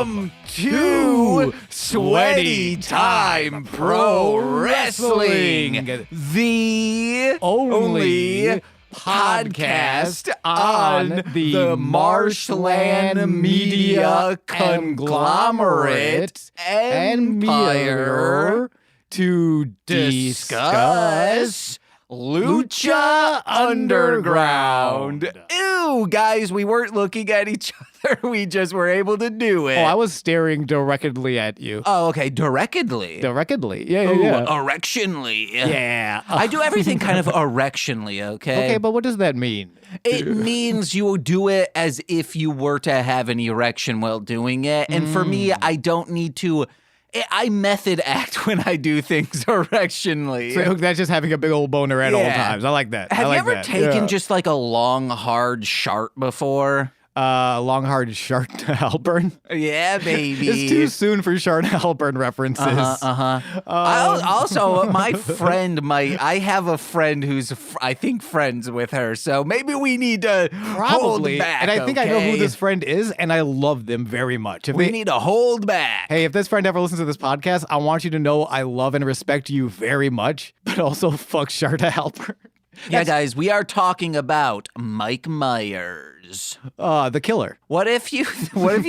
Welcome to Sweaty Time Pro Wrestling, the only podcast on the Marshland Media Conglomerate Empire to discuss Lucha Underground. Ew, guys, we weren't looking at each other. We just were able to do it. Oh, I was staring directly at you. Oh, okay. Directly. Yeah. Erectionally. Yeah. I do everything kind of erectionally, okay? Okay, but what does that mean? It means you do it as if you were to have an erection while doing it. And for me, I don't need to... I method act when I do things erectionally. So that's just having a big old boner at all times. I like that. Have you ever taken just like a long, hard shart before? Long, hard shart Halpern? Yeah, baby. It's too soon for shart Halpern references. Also, my friend I have a friend who's, I think, friends with her, so maybe we need to hold back, and I think I know who this friend is, and I love them very much. We need to hold back. Hey, if this friend ever listens to this podcast, I want you to know I love and respect you very much, but also fuck Sharta Halpern. Yeah, guys, we are talking about Mike Myers. The killer. What if you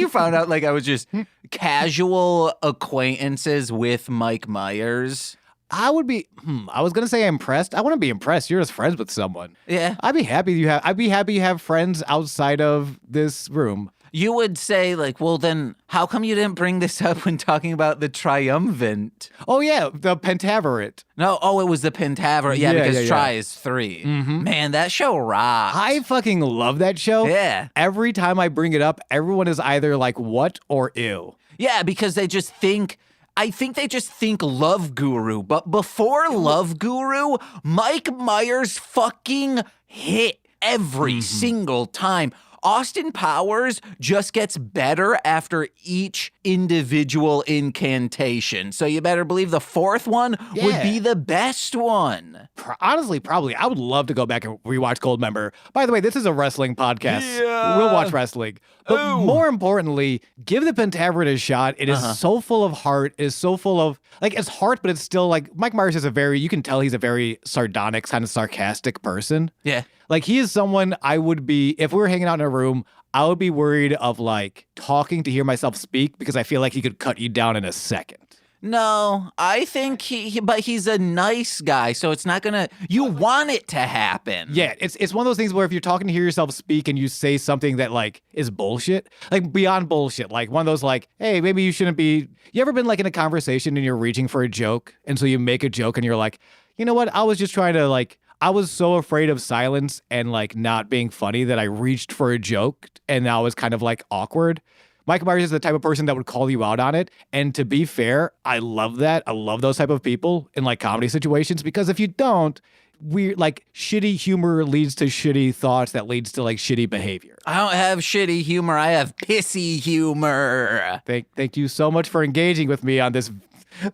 found out like I was just casual acquaintances with Mike Myers? I would be. I was gonna say impressed. I wouldn't be impressed. You're just friends with someone. Yeah. I'd be happy you have friends outside of this room. You would say, like, well, then how come you didn't bring this up when talking about the Triumvirate? Oh, yeah, the Pentaverate. No, it was the Pentaverate. Yeah, because Tri is 3. Mm-hmm. Man, that show rocks. I fucking love that show. Yeah. Every time I bring it up, everyone is either like, what or ew. Yeah, because they just think... I think they just think Love Guru, but before Love Guru, Mike Myers fucking hit every single time. Austin Powers just gets better after each individual incantation. So you better believe the fourth one would be the best one. Honestly, probably. I would love to go back and rewatch Goldmember. By the way, this is a wrestling podcast. Yeah. We'll watch wrestling. But more importantly, give the Pentaverate a shot. It is so full of heart. It is so full of, like, it's heart, but it's still like, Mike Myers is you can tell he's a very sardonic, kind of sarcastic person. Yeah. Like, he is someone I would be, if we were hanging out in a room, I would be worried of, like, talking to hear myself speak because I feel like he could cut you down in a second. No, I think but he's a nice guy, so it's not gonna, you want it to happen. Yeah, it's one of those things where if you're talking to hear yourself speak and you say something that, like, is bullshit, like, beyond bullshit, like, one of those, like, hey, maybe you shouldn't be, you ever been, like, in a conversation and you're reaching for a joke, and so you make a joke and you're like, you know what, I was just trying to, like, I was so afraid of silence and, like, not being funny that I reached for a joke and now was kind of, like, awkward. Mike Myers is the type of person that would call you out on it. And to be fair, I love that. I love those type of people in, like, comedy situations, because if you don't, shitty humor leads to shitty thoughts that leads to, like, shitty behavior. I don't have shitty humor. I have pissy humor. Thank you so much for engaging with me on this.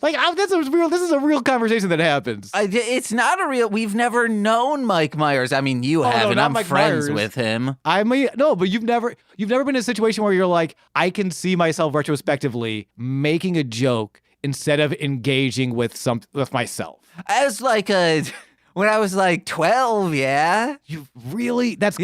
Like, this is a real conversation that happens. It's not a real, we've never known Mike Myers. I mean, you have, and I'm friends with him. I mean, no, but you've never been in a situation where you're like, I can see myself retrospectively making a joke instead of engaging with myself. As like when I was like 12, yeah. You really? That's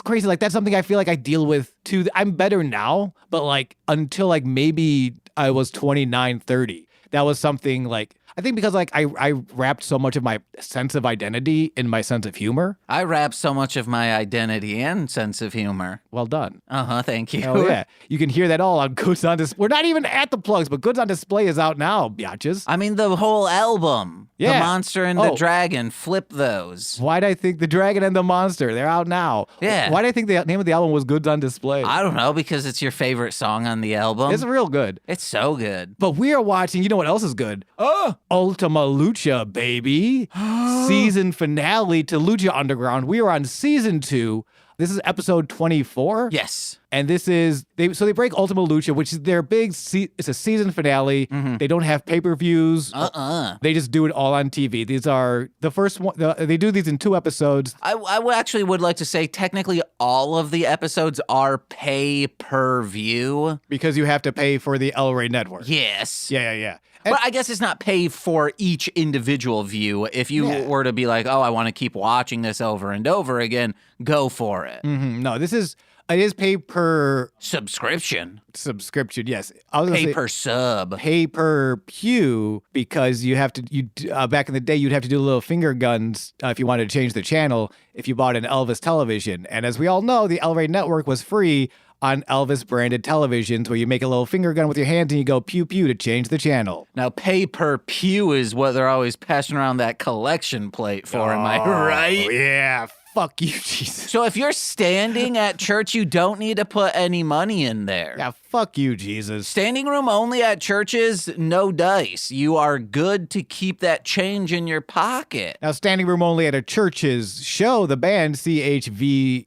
crazy. Like, that's something I feel like I deal with too. I'm better now, but like until like maybe I was 29, 30, that was something like, I think because like I wrapped so much of my sense of identity in my sense of humor. I wrapped so much of my identity and sense of humor. Well done. Thank you. Oh yeah. You can hear that all on Goods on Display. We're not even at the plugs, but Goods on Display is out now, biatches. I mean, the whole album. Yeah. The Monster and the Dragon. Flip those. Why'd I think The Dragon and the Monster? They're out now. Yeah. Why'd I think the name of the album was Goods on Display? I don't know, because it's your favorite song on the album. It's real good. It's so good. But we are watching, you know what else is good? Ultima Lucha, baby. Season finale to Lucha Underground. We are on season 2. This is episode 24. Yes. And this is they break Ultima Lucha, which is their big. It's a season finale. They don't have pay-per-views. They just do it all on TV. These are the first one. They do these in 2 episodes. Actually would like to say technically all of the episodes are pay-per-view Because you have to pay for the El Rey network. Yes. Yeah. But I guess it's not pay for each individual view. If you were to be like, oh, I want to keep watching this over and over again, go for it. No, it is pay per subscription. Yes, Pay per sub. Pay per pew, because you have to. Back in the day, you'd have to do little finger guns if you wanted to change the channel if you bought an Elvis television. And as we all know, the El Rey network was free on Elvis branded televisions, where you make a little finger gun with your hands and you go pew pew to change the channel. Now, pay per pew is what they're always passing around that collection plate for. Am I right? Yeah. Fuck you, Jesus. So if you're standing at church, you don't need to put any money in there. Yeah, fuck you, Jesus. Standing room only at churches, no dice. You are good to keep that change in your pocket. Now, standing room only at a church's show, the band CHVRCHS.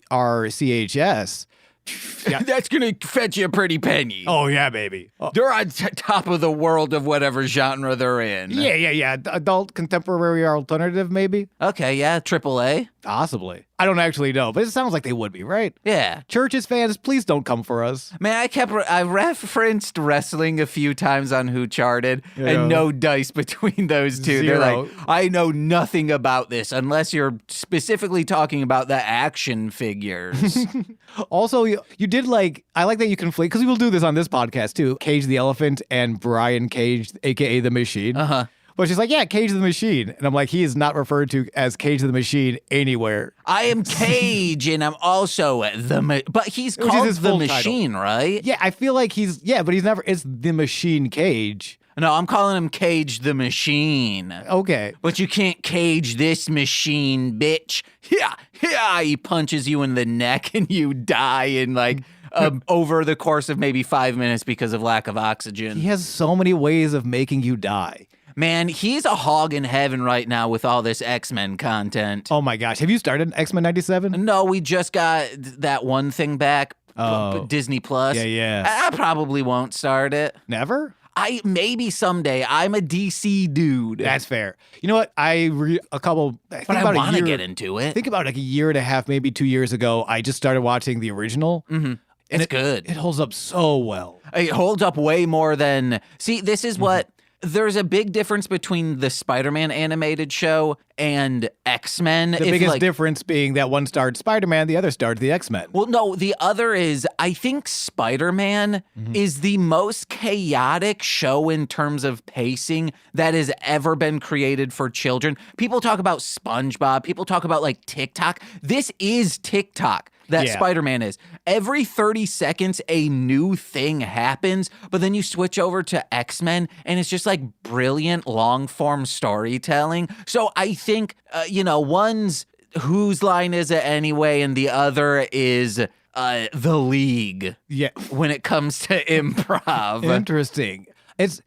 Yeah. That's going to fetch you a pretty penny. Oh, yeah, baby. They're on top of the world of whatever genre they're in. Yeah. Adult, contemporary, or alternative, maybe? Okay, yeah, AAA. Possibly. I don't actually know, but it sounds like they would be, right? Yeah. Churches fans, please don't come for us. Man, I referenced wrestling a few times on Who Charted, and no dice between those two. 0. They're like, I know nothing about this unless you're specifically talking about the action figures. Also, you did I like that you conflate, because we will do this on this podcast too, Cage the Elephant and Brian Cage, a.k.a. The Machine. But she's like, yeah, Cage the Machine. And I'm like, he is not referred to as Cage the Machine anywhere. I am Cage, and I'm also but he's called the Machine, title. Right? Yeah, I feel like but he's never, it's the Machine Cage. No, I'm calling him Cage the Machine. Okay. But you can't cage this machine, bitch. Yeah, he punches you in the neck and you die in over the course of maybe 5 minutes because of lack of oxygen. He has so many ways of making you die. Man, he's a hog in heaven right now with all this X-Men content. Oh my gosh. Have you started X-Men 97? No, we just got that one thing back. Disney Plus. Yeah. I probably won't start it. Never? Maybe someday. I'm a DC dude. That's fair. You know what? I want to get into it. Think about a year and a half, maybe 2 years ago, I just started watching the original. And it's good. It holds up so well. It holds up way more than... See, this is what... There's a big difference between the Spider-Man animated show and X-Men. The biggest difference being that one starred Spider-Man, the other starred the X-Men. Well, no, the other is, I think Spider-Man is the most chaotic show in terms of pacing that has ever been created for children. People talk about SpongeBob. People talk about TikTok. This is TikTok. That Spider-Man is. Every 30 seconds, a new thing happens, but then you switch over to X-Men, and it's just brilliant long-form storytelling. So I think, one's whose line is it anyway, and the other is the League. Yeah. When it comes to improv. Interesting.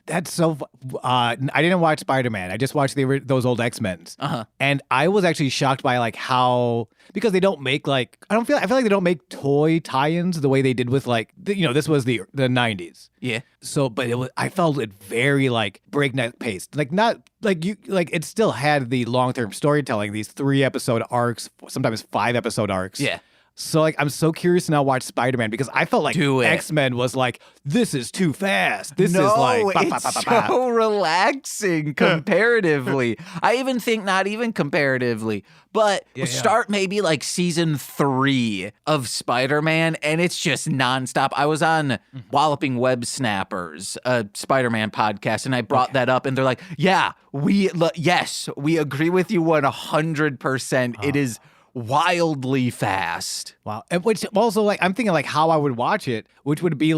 That's so. I didn't watch Spider-Man. I just watched those old X-Men's. And I was actually shocked by how, because they don't make I feel like they don't make toy tie-ins the way they did with this was the 90s. Yeah. So, but I felt it very breakneck pace. It still had the long-term storytelling, these 3-episode arcs, sometimes 5-episode arcs. Yeah. So I'm so curious to now watch Spider-Man, because I felt X-Men was this is too fast. This is it's so relaxing comparatively. I even think not even comparatively, but start maybe season 3 of Spider-Man, and it's just nonstop. I was on Walloping Web Snappers, a Spider-Man podcast, and I brought that up, and they're like, yeah, we agree with you 100%. It is wildly fast. Wow. And which also I'm thinking how I would watch it, which would be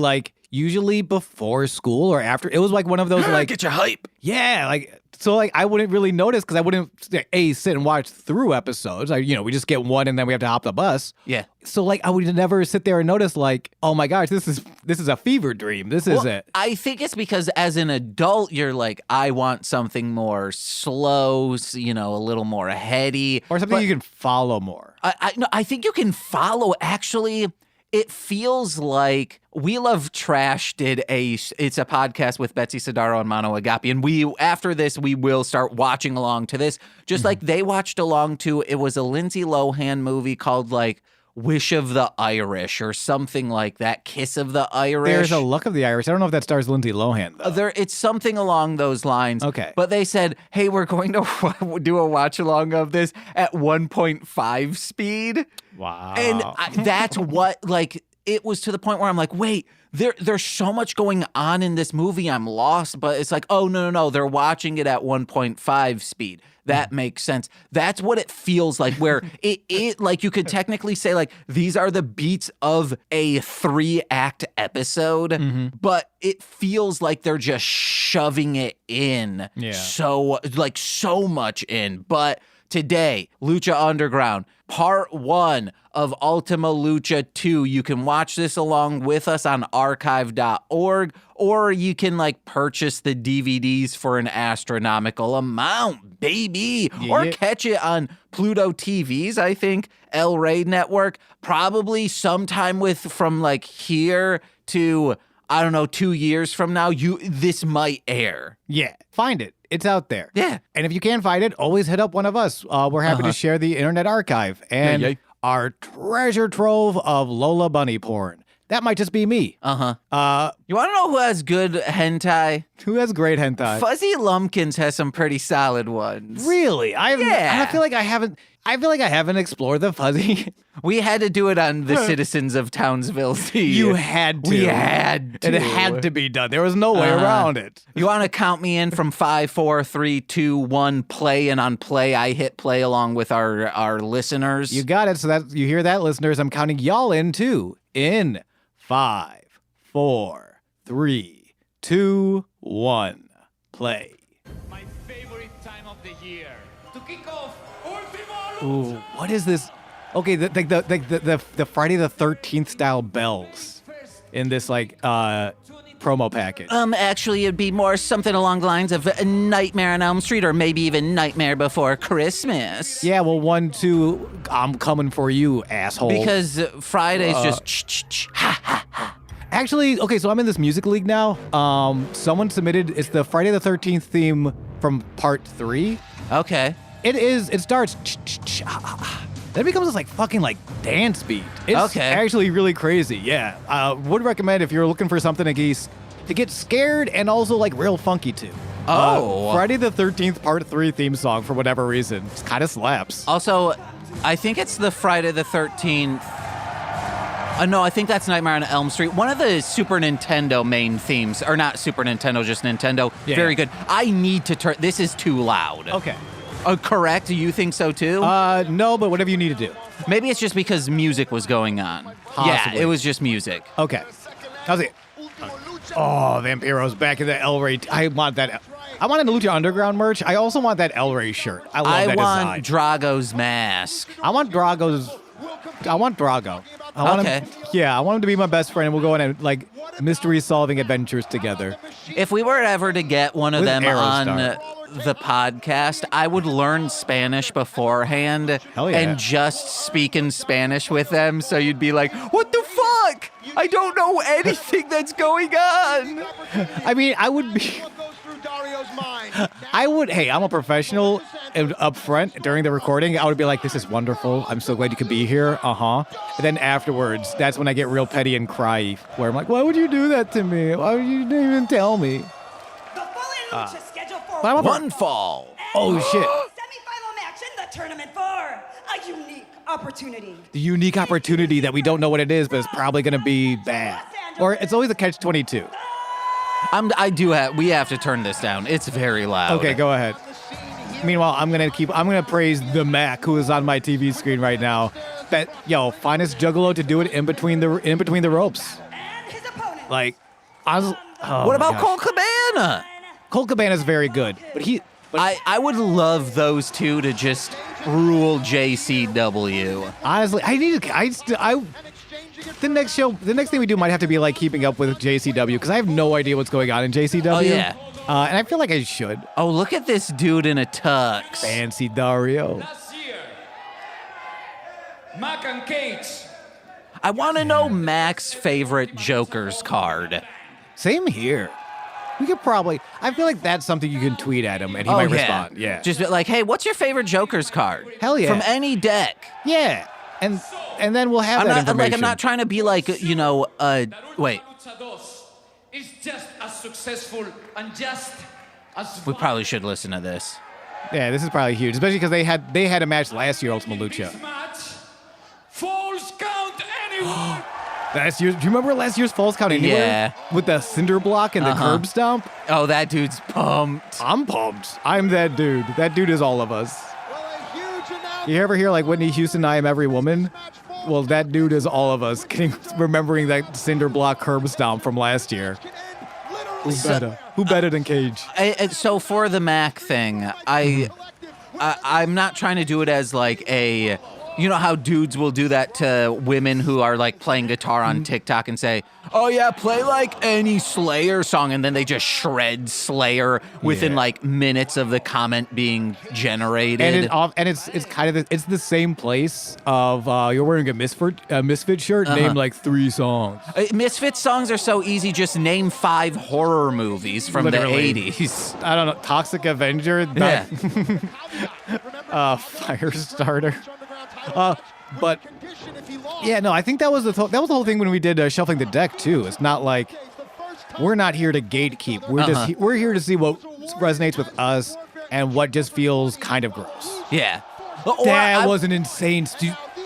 usually before school or after. It was one of those get your hype. Yeah, so I wouldn't really notice, because I wouldn't sit and watch through episodes. We just get one and then we have to hop the bus. Yeah. So I would never sit there and notice oh my gosh, this is a fever dream. This is it. I think it's because as an adult you're I want something more slow, a little more heady, or something you can follow more. I think you can follow actually. it feels like We Love Trash did it's a podcast with Betsy Sidaro and Mano Agapi. And after this, we will start watching along to this. Just like they watched along to, it was a Lindsay Lohan movie called like Wish of the Irish or something like that. Kiss of the Irish. There's a Luck of the Irish. I don't know if that stars Lindsay Lohan, though. It's something along those lines. Okay. But they said, hey, we're going to do a watch along of this at 1.5 speed. Wow. And that's what, like, it was to the point where I'm like, wait, there's so much going on in this movie. I'm lost. But it's like, oh, no. They're watching it at 1.5 speed. That makes sense. That's what it feels like, where it like you could technically say like these are the beats of a 3-act episode, but it feels like they're just shoving it in. Yeah. So much in. But today, Lucha Underground, part 1 of Ultima Lucha 2. You can watch this along with us on archive.org, or you can like purchase the DVDs for an astronomical amount, baby. Yeah. Or catch it on Pluto TV's, I think, El Rey Network, probably sometime from like here to, I don't know, 2 years from now, this might air. Yeah, find it. It's out there. Yeah. And if you can't find it, always hit up one of us. We're happy to share the Internet Archive and our treasure trove of Lola Bunny porn. That might just be me. You want to know who has good hentai? Who has great hentai? Fuzzy Lumpkins has some pretty solid ones. Really? I feel like I haven't explored the Fuzzy. We had to do it on the citizens of Townsville. You had to. We had to. It had to be done. There was no way around it. You want to count me in from 5, 4, 3, 2, 1, play, and on play, I hit play along with our listeners. You got it. So that you hear that, listeners. I'm counting y'all in too. In 5, 4, 3, 2, 1, play. My favorite time of the year to kick off Ultima Ooh, Lucha. what is this? Okay, the Friday the 13th style bells in this like promo package. Actually, it'd be more something along the lines of a Nightmare on Elm Street, or maybe even Nightmare Before Christmas. Yeah, well, 1, 2, I'm coming for you, asshole. Because Friday's just ha. Actually, okay, so I'm in this music league now. Someone submitted, it's the Friday the 13th theme from part 3. Okay. It starts, then it becomes this like fucking like dance beat. It's actually really crazy, yeah. Would recommend if you're looking for something to get scared and also like real funky too. Friday the 13th part 3 theme song for whatever reason. It kind of slaps. Also, I think it's the Friday the 13th. No, I think that's Nightmare on Elm Street. One of the Super Nintendo main themes, or not Super Nintendo, just Nintendo. Yeah. Very good. I need to turn. This is too loud. Okay. Correct? Do you think so too? No, but whatever you need to do. Maybe it's just because music was going on. Possibly. Yeah, it was just music. Okay. How's it? Oh, Vampiro's back in the El Rey. I want that. I want a Lucha Underground merch. I also want that El Rey shirt. I love that design. I want Drago's mask. I want Drago. I want him, yeah, I want him to be my best friend, and we'll go on like mystery-solving adventures together. If we were ever to get one of them on the podcast, I would learn Spanish beforehand and just speak in Spanish with them, so you'd be like, what the fuck? I don't know anything that's going on. I mean, I would be... hey, I'm a professional, and up front during the recording, I would be like, this is wonderful. I'm so glad you could be here. And then afterwards, that's when I get real petty and cry, where I'm like, why would you do that to me? Why would you even tell me? The following Lucha scheduled for one fall. Oh, shit. Semi-final match in the tournament for a unique opportunity. The unique opportunity that we don't know what it is, but it's probably going to be bad. Or it's always a catch-22. We have to turn this down. It's very loud. Okay, go ahead. Meanwhile, I'm gonna praise the Mac, who is on my TV screen right now. That finest juggalo to do it in between the ropes. And his opponent. Like, what about Cole Cabana? Cole Cabana's very good, but I would love those two to just rule JCW. Honestly, the next thing we do might have to be like keeping up with JCW, because I have no idea what's going on in JCW. Oh, yeah. And I feel like I should. Oh, look at this dude in a tux. Fancy Dario. Last year, Mac and Cage I want to know Mac's favorite Joker's card. Same here. We could probably. I feel like that's something you can tweet at him and he might respond. Yeah. Just be like, hey, what's your favorite Joker's card? Hell yeah. From any deck. Yeah. And then we'll have that information. I'm not trying to be like, wait. Lucha 2 is just as successful and just as We probably should listen to this. Yeah, this is probably huge, especially because they had a match last year, Ultima Lucha. Next match, Falls Count Anywhere. Last year, do you remember last year's Falls Count Anywhere? Yeah. With the cinder block and the curb stomp? Oh, that dude's pumped. I'm pumped. I'm that dude. That dude is all of us. You ever hear like Whitney Houston, I Am Every Woman? Well, that dude is all of us, remembering that cinder block curb stomp from last year. Who better than Cage? So for the Mac thing, I'm not trying to do it as like a, you know how dudes will do that to women who are like playing guitar on TikTok and say, oh yeah, play like any Slayer song, and then they just shred Slayer within like minutes of the comment being generated. And it's kind of it's the same place of you're wearing a Misfit shirt named like 3 songs. Misfits songs are so easy. Just name 5 horror movies from Literally. the 80s. I don't know, Toxic Avenger. Yeah. Firestarter. But yeah, no, I think that was the whole thing when we did shuffling the deck too. It's not like we're not here to gatekeep. We're here to see what resonates with us and what just feels kind of gross. Yeah. That was an insane.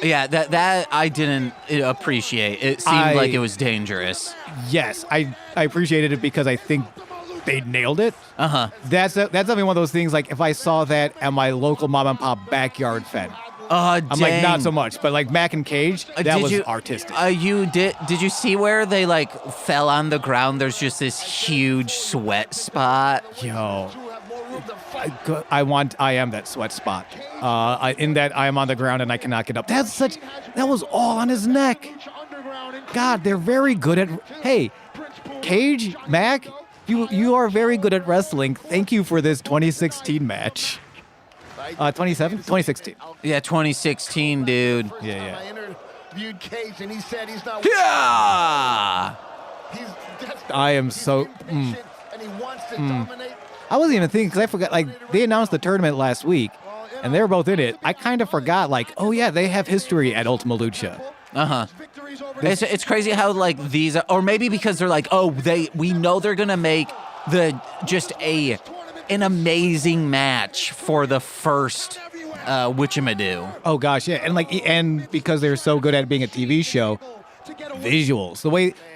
Yeah, that I didn't appreciate. It seemed like it was dangerous. Yes, I appreciated it because I think they nailed it. That's definitely one of those things. Like if I saw that at my local mom and pop backyard fed. I'm like, not so much, but like Mac and Cage, that was artistic. Did you see where they like fell on the ground? There's just this huge sweat spot. Yo, I am that sweat spot. In that I am on the ground and I cannot get up. That was all on his neck. God, they're very good at. Hey, Cage, Mac, you are very good at wrestling. Thank you for this 2016 match. 2016. Yeah, 2016, dude. Yeah. I interviewed Cage and he said he's not. Yeah. I am so. And he wants to dominate. I wasn't even thinking because I forgot. Like they announced the tournament last week, and they were both in it. I kind of forgot. Like, oh yeah, they have history at Ultima Lucha. It's crazy how like these are, or maybe because they're like, oh, we know they're gonna make an amazing match for the first Witchamadoo. Oh gosh, yeah, and because they're so good at being a TV show, visuals.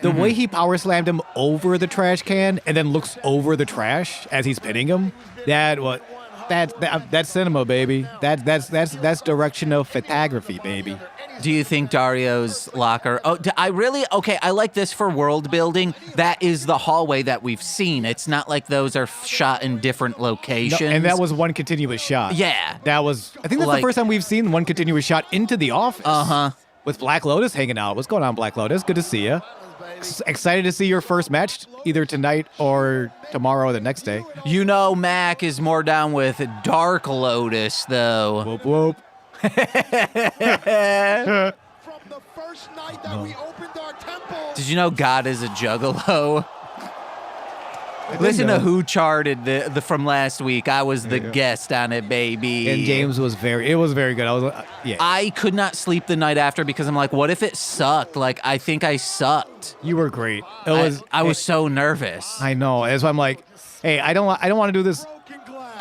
The way he power slammed him over the trash can and then looks over the trash as he's pinning him. That's cinema, baby. That's directional photography, baby. Do you think Dario's locker? Oh, I like this for world building. That is the hallway that we've seen. It's not like those are shot in different locations. No, and that was one continuous shot. Yeah. I think that's the first time we've seen one continuous shot into the office. With Black Lotus hanging out. What's going on, Black Lotus? Good to see you. Excited to see your first match either tonight or tomorrow or the next day. You know Mac is more down with Dark Lotus, though. Whoop, whoop. From the first night that we opened our temple. Did you know God is a juggalo? Listen to who charted the from last week. I was the guest on it, baby. And James was very good. I could not sleep the night after because I'm like, what if it sucked? Like, I think I sucked. You were great. I was so nervous. I know. That's why I'm like, hey, I don't want to do this.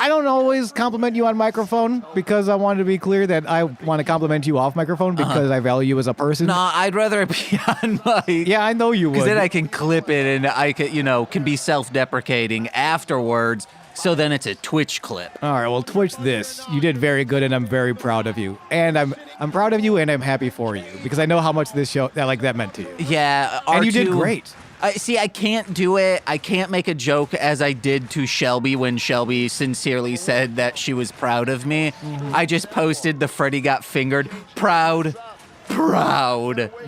I don't always compliment you on microphone because I wanted to be clear that I want to compliment you off microphone because I value you as a person. No, I'd rather it be on mic. Yeah, I know you would. Because then I can clip it and I can be self-deprecating afterwards. So then it's a Twitch clip. All right, well, Twitch this. You did very good, and I'm very proud of you. And I'm proud of you, and I'm happy for you because I know how much this show that meant to you. Yeah, and you did great. See, I can't do it. I can't make a joke as I did to Shelby when Shelby sincerely said that she was proud of me. I just posted the Freddy got fingered proud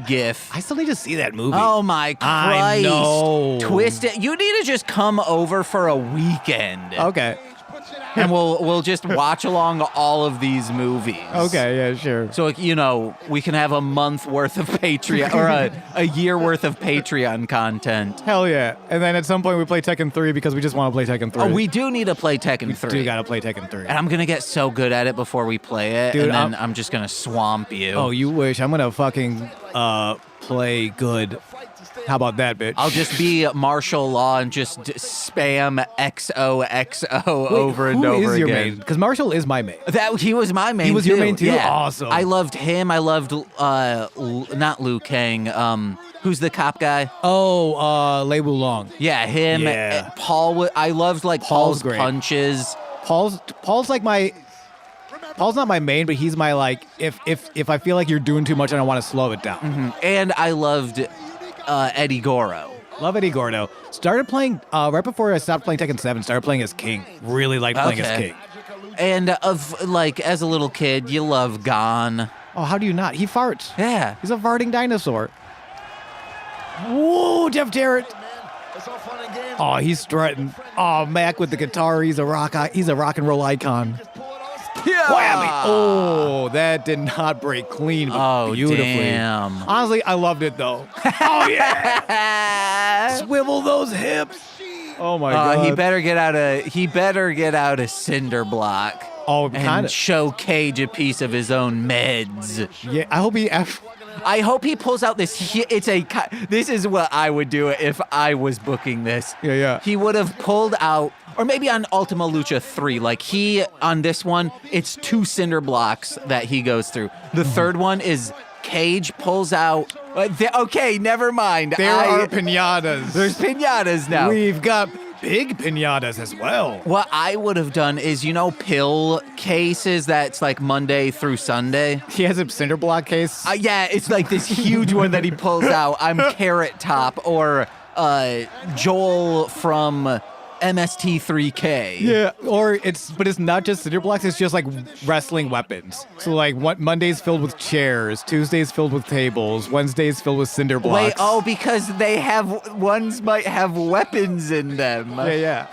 gif. I still need to see that movie. Oh my Christ. I know. Twist it. You need to just come over for a weekend. Okay. and we'll just watch along all of these movies. Okay, yeah, sure. So, we can have a month worth of Patreon or a year worth of Patreon content. Hell yeah. And then at some point we play Tekken 3 because we just want to play Tekken 3. Oh, we do need to play Tekken 3. do gotta play Tekken 3. And I'm going to get so good at it before we play it, Dude, and then I'm just going to swamp you. Oh, you wish. I'm gonna fucking play good. How about that, bitch? I'll just be martial law and just spam XOXO over and over Who is your again. main? Because Marshall is my main. He was my main. He was your main too? Yeah. Awesome. I loved him. I loved not Liu Kang. Who's the cop guy? Oh, Lei Wulong. Yeah, him. Yeah. Paul. I loved Paul's Paul's great. punches. Paul's like my. Paul's not my main, but he's my like. If I feel like you're doing too much and I want to slow it down. And I loved Eddie Goro. Love Eddie Gordo. Started playing right before I stopped playing Tekken 7. Started playing as King. Really liked playing as King. And as a little kid, you love Gon. Oh, how do you not? He farts. Yeah. He's a farting dinosaur. Whoa, Jeff Jarrett. Oh, he's strutting. Oh, Mac with the guitar. He's a rock and roll icon. Yeah. Whammy. Oh, that did not break clean, but beautifully. Damn. Honestly, I loved it though. Oh yeah. Swivel those hips. Oh my god. He better get out a cinder block. Oh, and kind of. show Cage a piece of his own meds. Yeah, I hope he pulls out this. This is what I would do if I was booking this. Yeah. He would have pulled out, or maybe on Ultima Lucha 3, on this one, it's 2 cinder blocks that he goes through. The third one is Cage pulls out. Okay, never mind. There are pinatas. There's pinatas now. We've got big pinatas as well. What I would have done is, pill cases that's like Monday through Sunday. He has a cinder block case. Yeah, it's like this huge one that he pulls out. I'm Carrot Top or Joel from MST3K. Yeah, but it's not just cinder blocks, it's just like wrestling weapons. So like Monday's filled with chairs, Tuesday's filled with tables, Wednesday's filled with cinder blocks. Wait, because ones might have weapons in them. Yeah.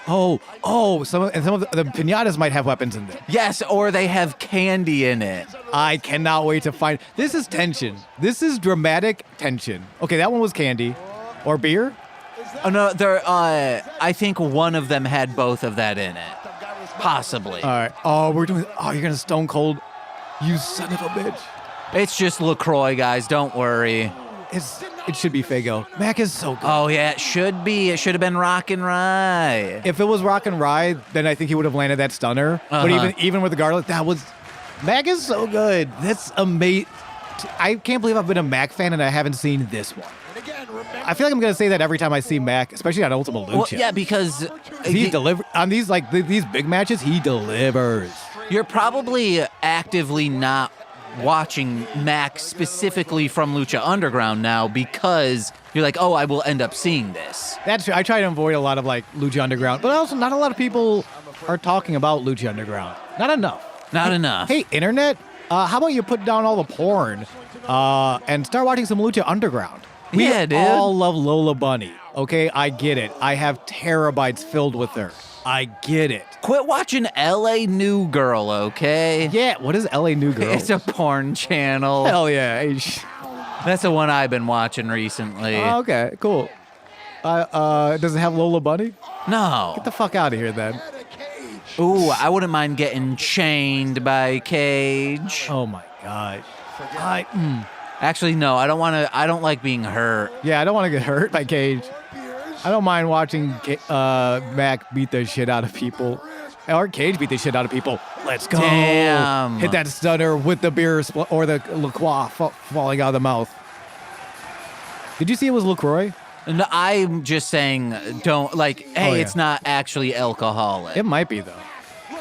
Some of the pinatas might have weapons in them. Yes, or they have candy in it. I cannot wait to find. This is tension. This is dramatic tension. Okay, that one was candy. Or beer? Oh no, I think one of them had both of that in it. Possibly. All right. You're gonna stone cold. You son of a bitch. It's just LaCroix, guys. Don't worry. It should be Fago. Mac is so good. Oh yeah, it should be. It should have been Rock and Rye. If it was Rock and Rye, then I think he would have landed that stunner. But even with the garlic, Mac is so good. That's amazing. I can't believe I've been a Mac fan and I haven't seen this one. I feel like I'm gonna say that every time I see Mac, especially on Ultima Lucha. Well, yeah, because he delivers on these these big matches. He delivers. You're probably actively not watching Mac specifically from Lucha Underground now because you're like, I will end up seeing this. That's true. I try to avoid a lot of Lucha Underground, but also not a lot of people are talking about Lucha Underground. Not enough. Not enough. Hey, internet, how about you put down all the porn and start watching some Lucha Underground? We dude. all love Lola Bunny. Okay, I get it. I have terabytes filled with her. I get it. Quit watching LA New Girl, okay? Yeah, what is LA New Girl? It's a porn channel. Hell yeah. That's the one I've been watching recently. Okay, cool. Does it have Lola Bunny? No. Get the fuck out of here then. Ooh, I wouldn't mind getting chained by Cage. Oh my god. Actually, no, I don't like being hurt. Yeah, I don't want to get hurt by Cage. I don't mind watching Mac beat the shit out of people. Or Cage beat the shit out of people. Let's go. Damn. Hit that stunner with the beer or the LaCroix falling out of the mouth. Did you see it was LaCroix? No, I'm just saying, it's not actually alcoholic. It might be, though.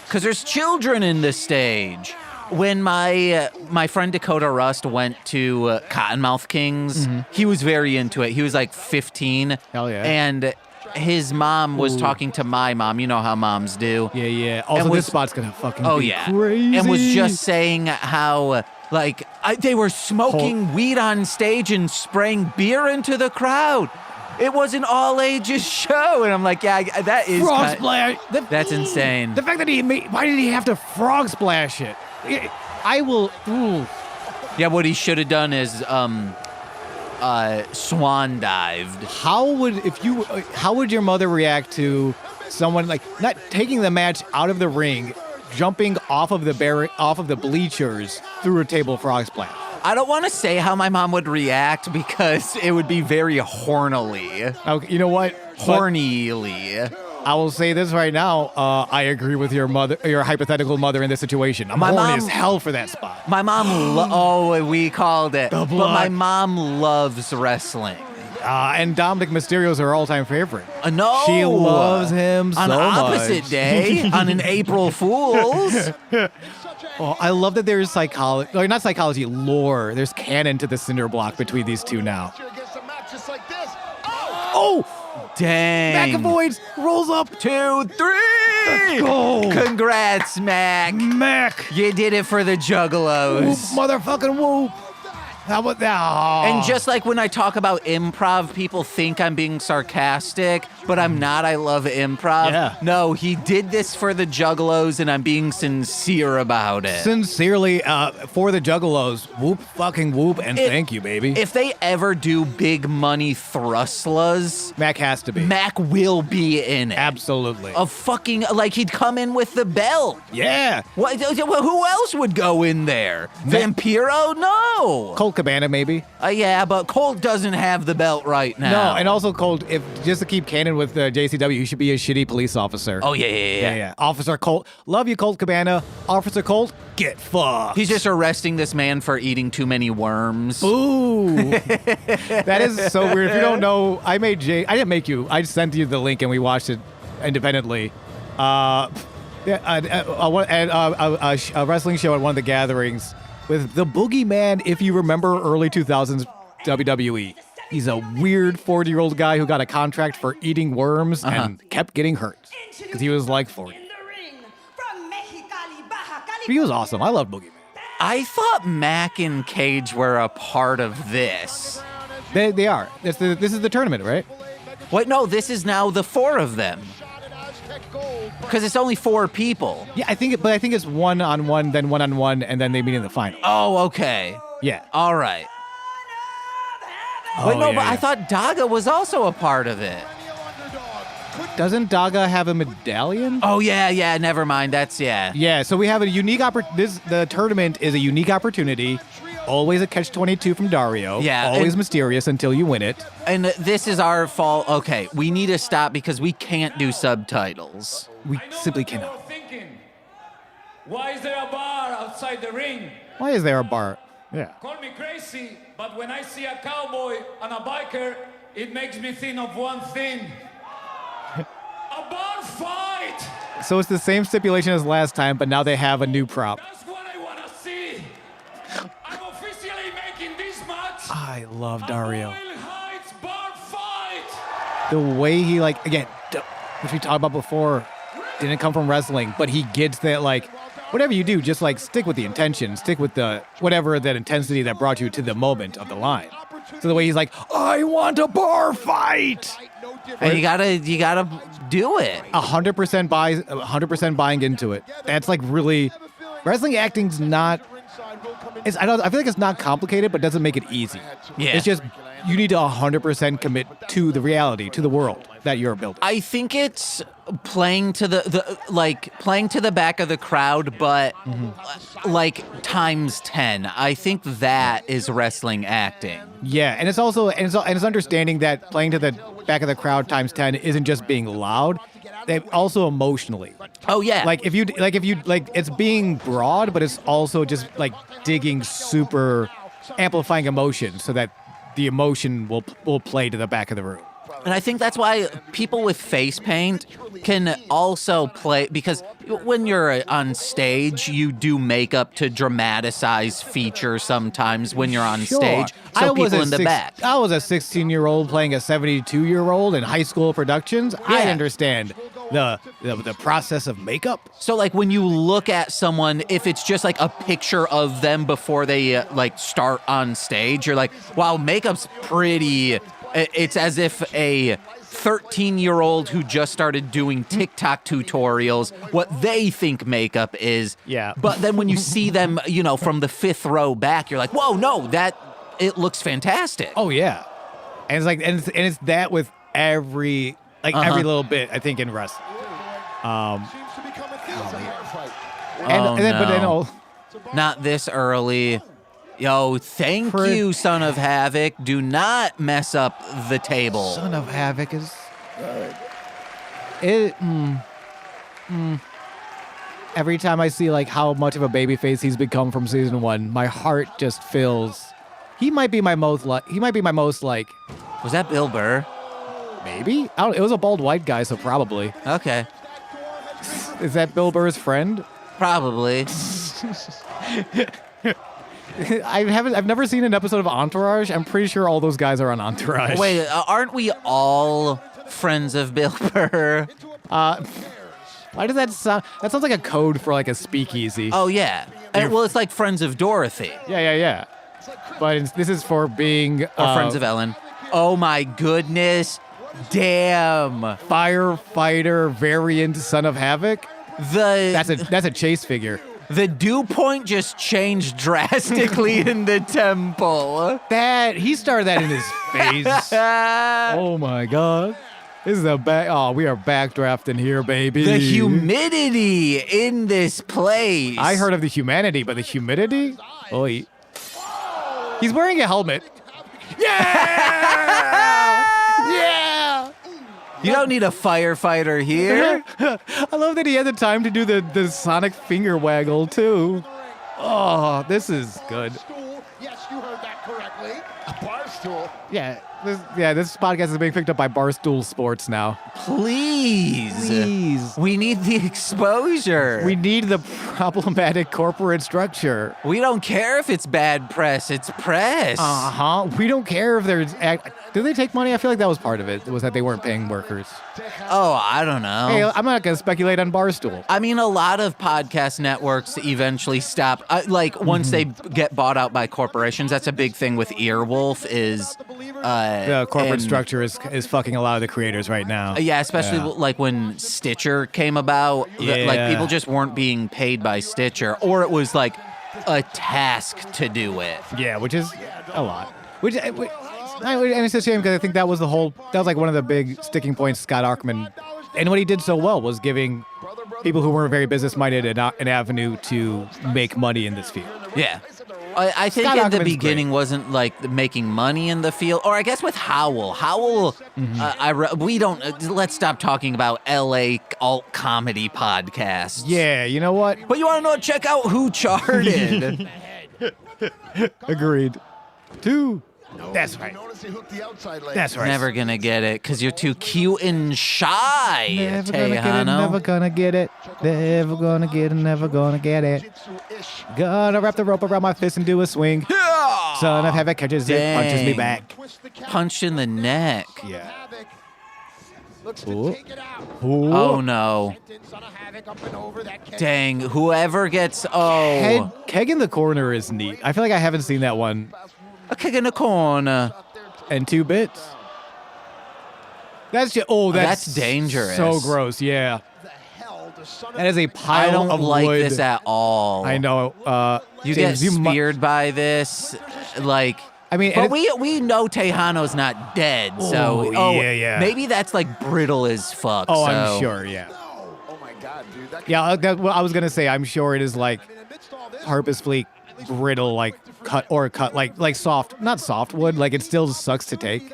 Because there's children in this stage. When my friend Dakota Rust went to Cottonmouth Kings, he was very into it. He was like 15. Hell yeah. And his mom was talking to my mom. You know how moms do. Yeah. Also, this spot's gonna fucking be crazy. And was just saying how, they were smoking weed on stage and spraying beer into the crowd. It was an all-ages show. And I'm like, yeah, that is Frog splash. That's insane. The fact that why did he have to frog splash it? I will. Ooh. Yeah, what he should have done is swan dived. How would your mother react to someone like not taking the match out of the ring, jumping off of the bleachers through a table frog splash? I don't want to say how my mom would react because it would be very hornily. Okay, you know what? Hornily. I will say this right now. I agree with your hypothetical mother in this situation. I'm horny as hell for that spot. My mom, we called it. The But blood. my mom loves wrestling. And Dominic Mysterio is her all-time favorite. No. She loves him so on much. opposite day, on an April Fool's. Oh, I love that there's psychology, or not psychology, lore. There's canon to the cinder block between these two now. Against a match just like this. Oh! Dang. McAvoy rolls up. 2, 3. Let's go. Congrats, Mac. Mac. You did it for the Whoop, Juggalos. motherfucking whoop. How about that? Oh. And just like when I talk about improv, people think I'm being sarcastic, but I'm not. I love improv. Yeah. No, he did this for the Juggalos, and I'm being sincere about it. Sincerely, for the Juggalos, whoop, fucking whoop, and thank you, baby. If they ever do big money thrustlas, Mac has to be. Mac will be in it. Absolutely. A fucking, like, he'd come in with the belt. Yeah. What? Who else would go in there? Vampiro? No. Colt Cabana, maybe. Yeah, but Colt doesn't have the belt right now. No, and also Colt, if just to keep canon with JCW, he should be a shitty police officer. Oh, yeah. Officer Colt, love you, Colt Cabana. Officer Colt, get fucked. He's just arresting this man for eating too many worms. Ooh. That is so weird. If you don't know, I didn't make you. I sent you the link and we watched it independently. A wrestling show at one of the gatherings with the Boogeyman, if you remember early 2000s WWE. He's a weird 40-year-old guy who got a contract for eating worms and kept getting hurt because he was like 40. In the ring, from Mexicali, Baja California. He was awesome. I loved Boogeyman. I thought Mac and Cage were a part of this. They are. This is the tournament, right? Wait, no, this is now the 4 of them. Because it's only 4 people. Yeah, I think it's one-on-one, then one-on-one, and then they meet in the final. Oh, okay. Yeah. All right. Oh, Wait, no, yeah, but I yeah. thought Daga was also a part of it. Doesn't Daga have a medallion? Oh, yeah, never mind. That's, yeah. Yeah, so we have a unique the tournament is a unique opportunity. Always a catch-22 from Dario. Yeah, Always and- mysterious until you win it. And this is our fault. Okay, we need to stop because we can't do subtitles. We simply cannot. Thinking, why is there a bar outside the ring? Why is there a bar? Yeah. Call me crazy, but when I see a cowboy and a biker, it makes me think of one thing. A bar fight! So it's the same stipulation as last time, but now they have a new prop. That's what I want to see. I'm officially making this match I love Dario. a Royal Heights bar fight! The way he, like, again, which we talked about before, didn't come from wrestling, but he gets that, like, whatever you do, just, like, stick with the intention, stick with the, whatever that intensity that brought you to the moment of the line. So the way he's like, I want a bar fight! And you gotta do it. 100% buying into it. That's like really, wrestling acting's not. I feel like it's not complicated, but doesn't make it easy. Yeah. It's just you need to 100% commit to the reality, to the world that you're building. I think it's playing to the back of the crowd, but like times 10. I think that is wrestling acting. Yeah, and it's also and it's understanding that playing to the back of the crowd times 10 isn't just being loud. They also emotionally. Oh yeah. Like if you it's being broad, but it's also just like digging super amplifying emotion so that the emotion will play to the back of the room. And I think that's why people with face paint can also play, because when you're on stage, you do makeup to dramatize features sometimes when you're on stage. So people in the back. I was a 16-year-old playing a 72-year-old in high school productions. I Yeah. understand the process of makeup. So like when you look at someone, if it's just like a picture of them before they like start on stage, you're like, wow, makeup's pretty It's as if a 13-year-old who just started doing TikTok tutorials, what they think makeup is. Yeah. But then when you see them, from the 5th row back, you're like, whoa, no, it looks fantastic. Oh yeah, and it's like, and it's that with every little bit. I think in wrestling. Seems to be coming through the hair fight. Not this early. Yo, thank you, Son of Havoc. Do not mess up the table. Son of Havoc is good. Every time I see like how much of a babyface he's become from season 1, my heart just fills. He might be my most like. Was that Bill Burr? Maybe it was a bald white guy, so probably. Okay. Is that Bill Burr's friend? Probably. I've never seen an episode of Entourage. I'm pretty sure all those guys are on Entourage. Wait, aren't we all friends of Bill Burr? Why does that sound? That sounds like a code for like a speakeasy. Oh, yeah. Well, it's like Friends of Dorothy. Yeah. But this is for being Or Friends of Ellen. Oh, my goodness. Damn. Firefighter variant Son of Havoc. That's a chase figure. The dew point just changed drastically in the temple. He started that in his face. Oh my god. This is we are backdrafting here, baby. The humidity in this place. I heard of the humanity, but the humidity? Oy. He's wearing a helmet. Yeah! Yeah! You don't need a firefighter here. I love that he had the time to do the sonic finger waggle, too. Oh, this is good. Yes, you heard that correctly. A bar stool. Yeah, this podcast is being picked up by Barstool Sports now. Please. We need the exposure. We need the problematic corporate structure. We don't care if it's bad press. It's press. Uh-huh. We don't care if there's... Do they take money? I feel like that was part of it. Was that they weren't paying workers. Oh, I don't know. Hey, I'm not going to speculate on Barstool. I mean, a lot of podcast networks eventually stop. Once they get bought out by corporations, that's a big thing with Earwolf is... the corporate structure is fucking a lot of the creators right now. Yeah, especially like when Stitcher came about. Like people just weren't being paid by Stitcher, or it was like a task to do it. Yeah, which is a lot. And it's a shame because I think that was like one of the big sticking points Scott Arkman, and what he did so well was giving people who weren't very business-minded an avenue to make money in this field. Yeah. I think Scott in the Ackerman's beginning wasn't like making money in the field, or I guess with Howl. Let's stop talking about LA alt comedy podcasts. Yeah, you know what? But you want to know? Check out Who Charted. Agreed. 2. That's right. Notice he hooked the outside leg. That's right. Never gonna get it because you're too cute and shy. Never gonna get it. Never gonna get it. Never gonna get it. Never gonna get it. Gonna wrap the rope around my fist and do a swing. Yeah! Son of Havoc catches it, punches me Dang. back. Punch in the neck. Yeah. Looks Ooh. to take it out. Ooh. Oh no. Son of Havoc up and over that kick. Dang. Whoever gets Keg in the corner is neat. I feel like I haven't seen that one a kick in the corner. in 2 bits. That's just, that's dangerous. So gross. Yeah. The hell does Son of That is a I pile don't of like wood. this at all. I know. You James, get mu- speared by this, like. I mean, But and we know Tejano's not dead, so yeah. maybe that's like brittle as fuck. Oh, so. I'm sure. Yeah. Oh my God, dude. That Yeah. Well, I was gonna say, I'm sure it is like purposefully brittle, like cut like soft, not softwood. Like it still sucks to take,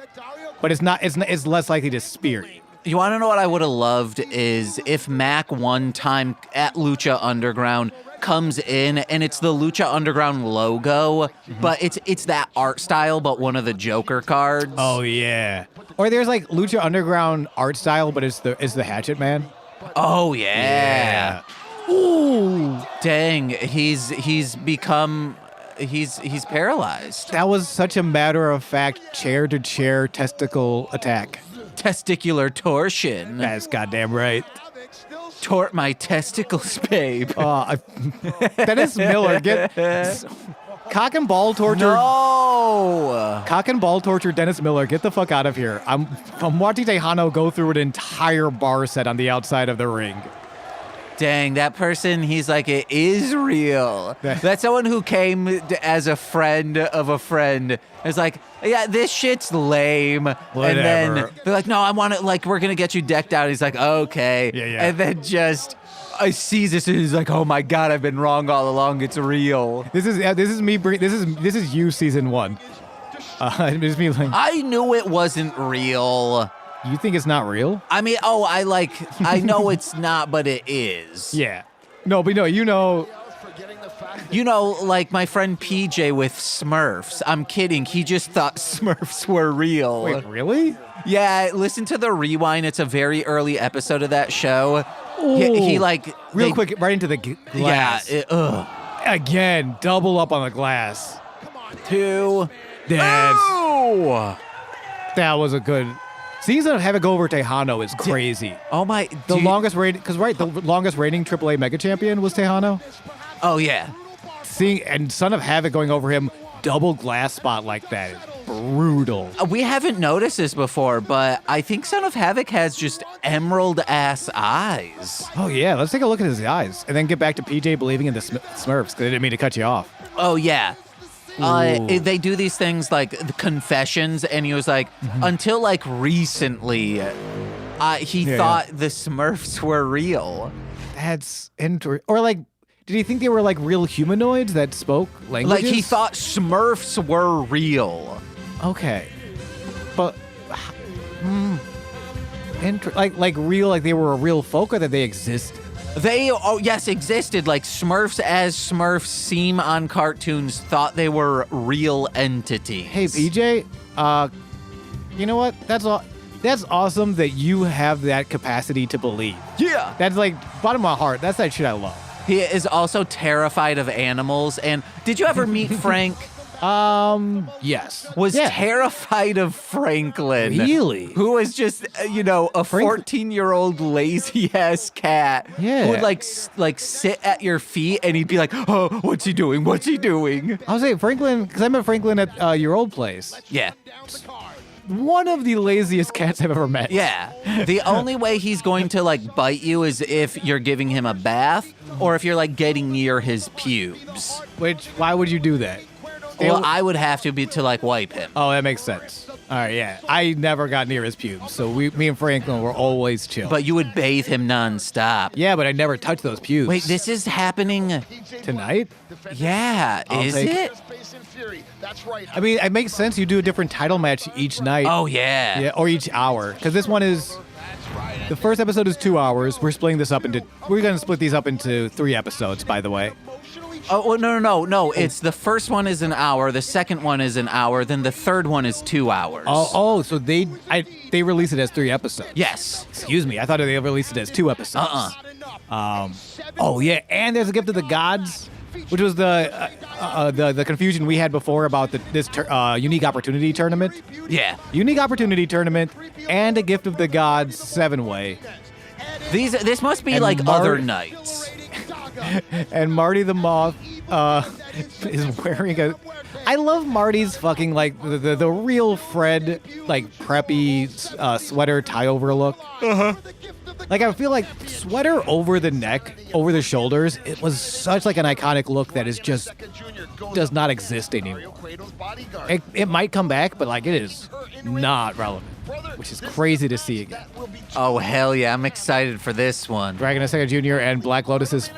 but it's not. It's less likely to spear you. You want to know what I would have loved is if Mac one time at Lucha Underground comes in and it's the Lucha Underground logo, but it's that art style, but one of the Joker cards. Oh yeah. Or there's like Lucha Underground art style, but it's the Hatchet Man. Oh yeah. Ooh. Dang, he's paralyzed. That was such a matter of fact chair to chair testicle attack. Testicular torsion. That's goddamn right. Tort my testicles, babe. Dennis Miller, God cock and ball torture. No. Cock and ball torture Dennis Miller. Get the fuck out of here. I'm watching Tejano go through an entire bar set on the outside of the ring. Dang, that person, he's like, it is real. That's someone who came as a friend of a friend. It's like, yeah, this shit's lame. Whatever. And then they're like, no, I want it, like, we're going to get you decked out. He's like, okay. Yeah. And then just, I sees this and he's like, oh my God, I've been wrong all along. It's real. This is you season 1. It's me like, I knew it wasn't real. you think it's not real? I mean, I know it's not, but it is. Yeah. No, but no, you know. You know, like my friend PJ with Smurfs. I'm kidding. He just thought Smurfs were real. Wait, really? Yeah, listen to the rewind. It's a very early episode of that show. He like real quick, right into the glass. Yeah. Again, double up on the glass. 2. That was a good. Seeing them have it go over Tejano is crazy. Oh my! The longest rating, because the longest rating AAA Mega Champion was Tejano. Oh yeah. Seeing and Son of Havoc going over him, double glass spot like that is brutal. We haven't noticed this before, but I think Son of Havoc has just emerald ass eyes. Oh yeah, let's take a look at his eyes and then get back to PJ believing in the Smurfs because I didn't mean to cut you off. Oh yeah. They do these things like the confessions, and he was like, until like recently, he thought the Smurfs were real. That's interesting. Or like, did he think they were like real humanoids that spoke languages? Like he thought Smurfs were real. Okay, but like real, like they were a real folk, or that they exist. They, existed. Like Smurfs, as Smurfs seem on cartoons, thought they were real entities. Hey, PJ, you know what? That's awesome that you have that capacity to believe. Yeah. That's like, bottom of my heart, that's that shit I love. He is also terrified of animals. And did you ever meet Frank? Yes. Was terrified of Franklin. Really? Who was just, a 14-year-old lazy-ass cat. Yeah. Who would, like sit at your feet, and he'd be like, oh, what's he doing? What's he doing? I was saying, Franklin, because I met Franklin at your old place. Yeah. One of the laziest cats I've ever met. Yeah. The only way he's going to, like, bite you is if you're giving him a bath or if you're, like, getting near his pubes. Why would you do that? Well, I would have to be to, like, wipe him. Oh, that makes sense. All right, yeah. I never got near his pubes, so me and Franklin were always chill. But you would bathe him nonstop. Yeah, but I never touched those pubes. Wait, this is happening tonight? Yeah, is it? I mean, it makes sense. You do a different title match each night. Oh, yeah. Yeah, or each hour. Because this one is... The first episode is 2 hours. We're going to split these up into 3 episodes, by the way. Oh, well, no. It's the first one is an hour, the second one is an hour, then the third one is 2 hours. Oh, so they release it as 3 episodes. Yes. Excuse me, I thought they released it as 2 episodes. Oh yeah, and there's a gift of the gods, which was the confusion we had before about this unique opportunity tournament. Yeah. Unique opportunity tournament and a gift of the gods 7-way. This must be like other nights. And Marty the Moth is wearing a... I love Marty's fucking, like, the real Fred, like, preppy sweater tie-over look. Uh-huh. Like, I feel like sweater over the neck, over the shoulders, it was such, like, an iconic look that is just... does not exist anymore. It might come back, but, like, it is not relevant. Which is crazy to see again. Oh, hell yeah. I'm excited for this one. Dragon Sega Jr. and Black Lotus's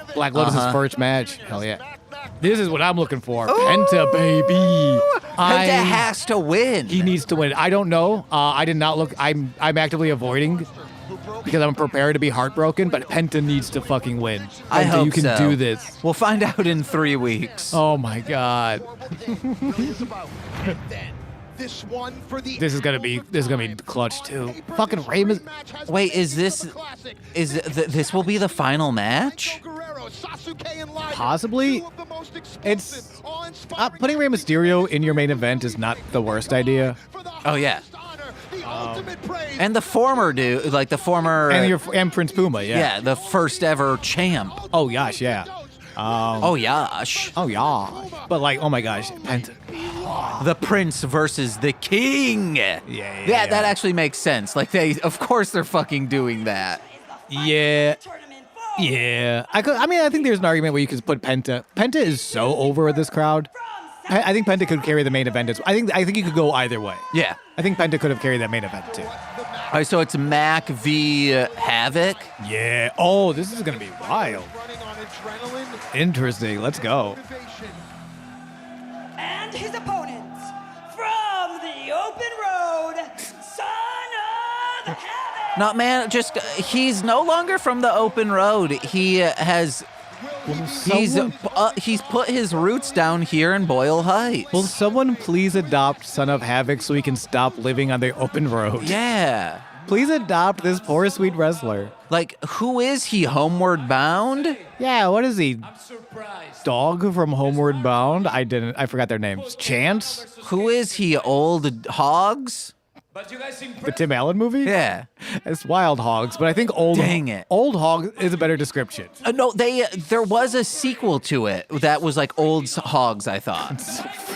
first match. Hell yeah. This is what I'm looking for. Penta, baby. Penta has to win. He needs to win. I don't know. I did not look. I'm actively avoiding because I'm prepared to be heartbroken, but Penta needs to fucking win. Penta, I hope you can so. do this. We'll find out in 3 weeks. Oh my God. This is gonna be clutch too. Fucking Rey Mysterio. Wait, this will be the final match? Possibly. It's putting Rey Mysterio in your main event is not the worst idea. Oh yeah. And the former dude, like the former and Prince Puma, yeah. Yeah, the first ever champ. Oh gosh, yeah. Oh yash. Oh yeah. But like, oh my gosh, Penta. The prince versus the king. Yeah, that actually makes sense. Like of course they're fucking doing that. Yeah. Tournament 4. Yeah. I think there's an argument where you could put Penta. Penta is so over with this crowd. I think Penta could carry the main event. I think you could go either way. Yeah. I think Penta could have carried that main event too. All right, so it's Mac v Havoc. Yeah. Oh, this is gonna be wild. Running on adrenaline. Interesting. Let's go. Motivation. And his opponents from the open road, son of heaven. No, man, he's no longer from the open road. He has he's put his roots down here in Boyle Heights. Will someone please adopt Son of Havoc so he can stop living on the open road? Yeah. Please adopt this poor sweet wrestler. Like, who is he? Homeward Bound? Yeah, what is he? I'm surprised. Dog from Homeward Bound? I forgot their names. Chance? Who is he? Old Hogs? But you guys The impressed. Tim Allen movie? Yeah. It's Wild Hogs, but I think Dang it. Old Hog is a better description. No, there was a sequel to it that was like Old Hogs, I thought.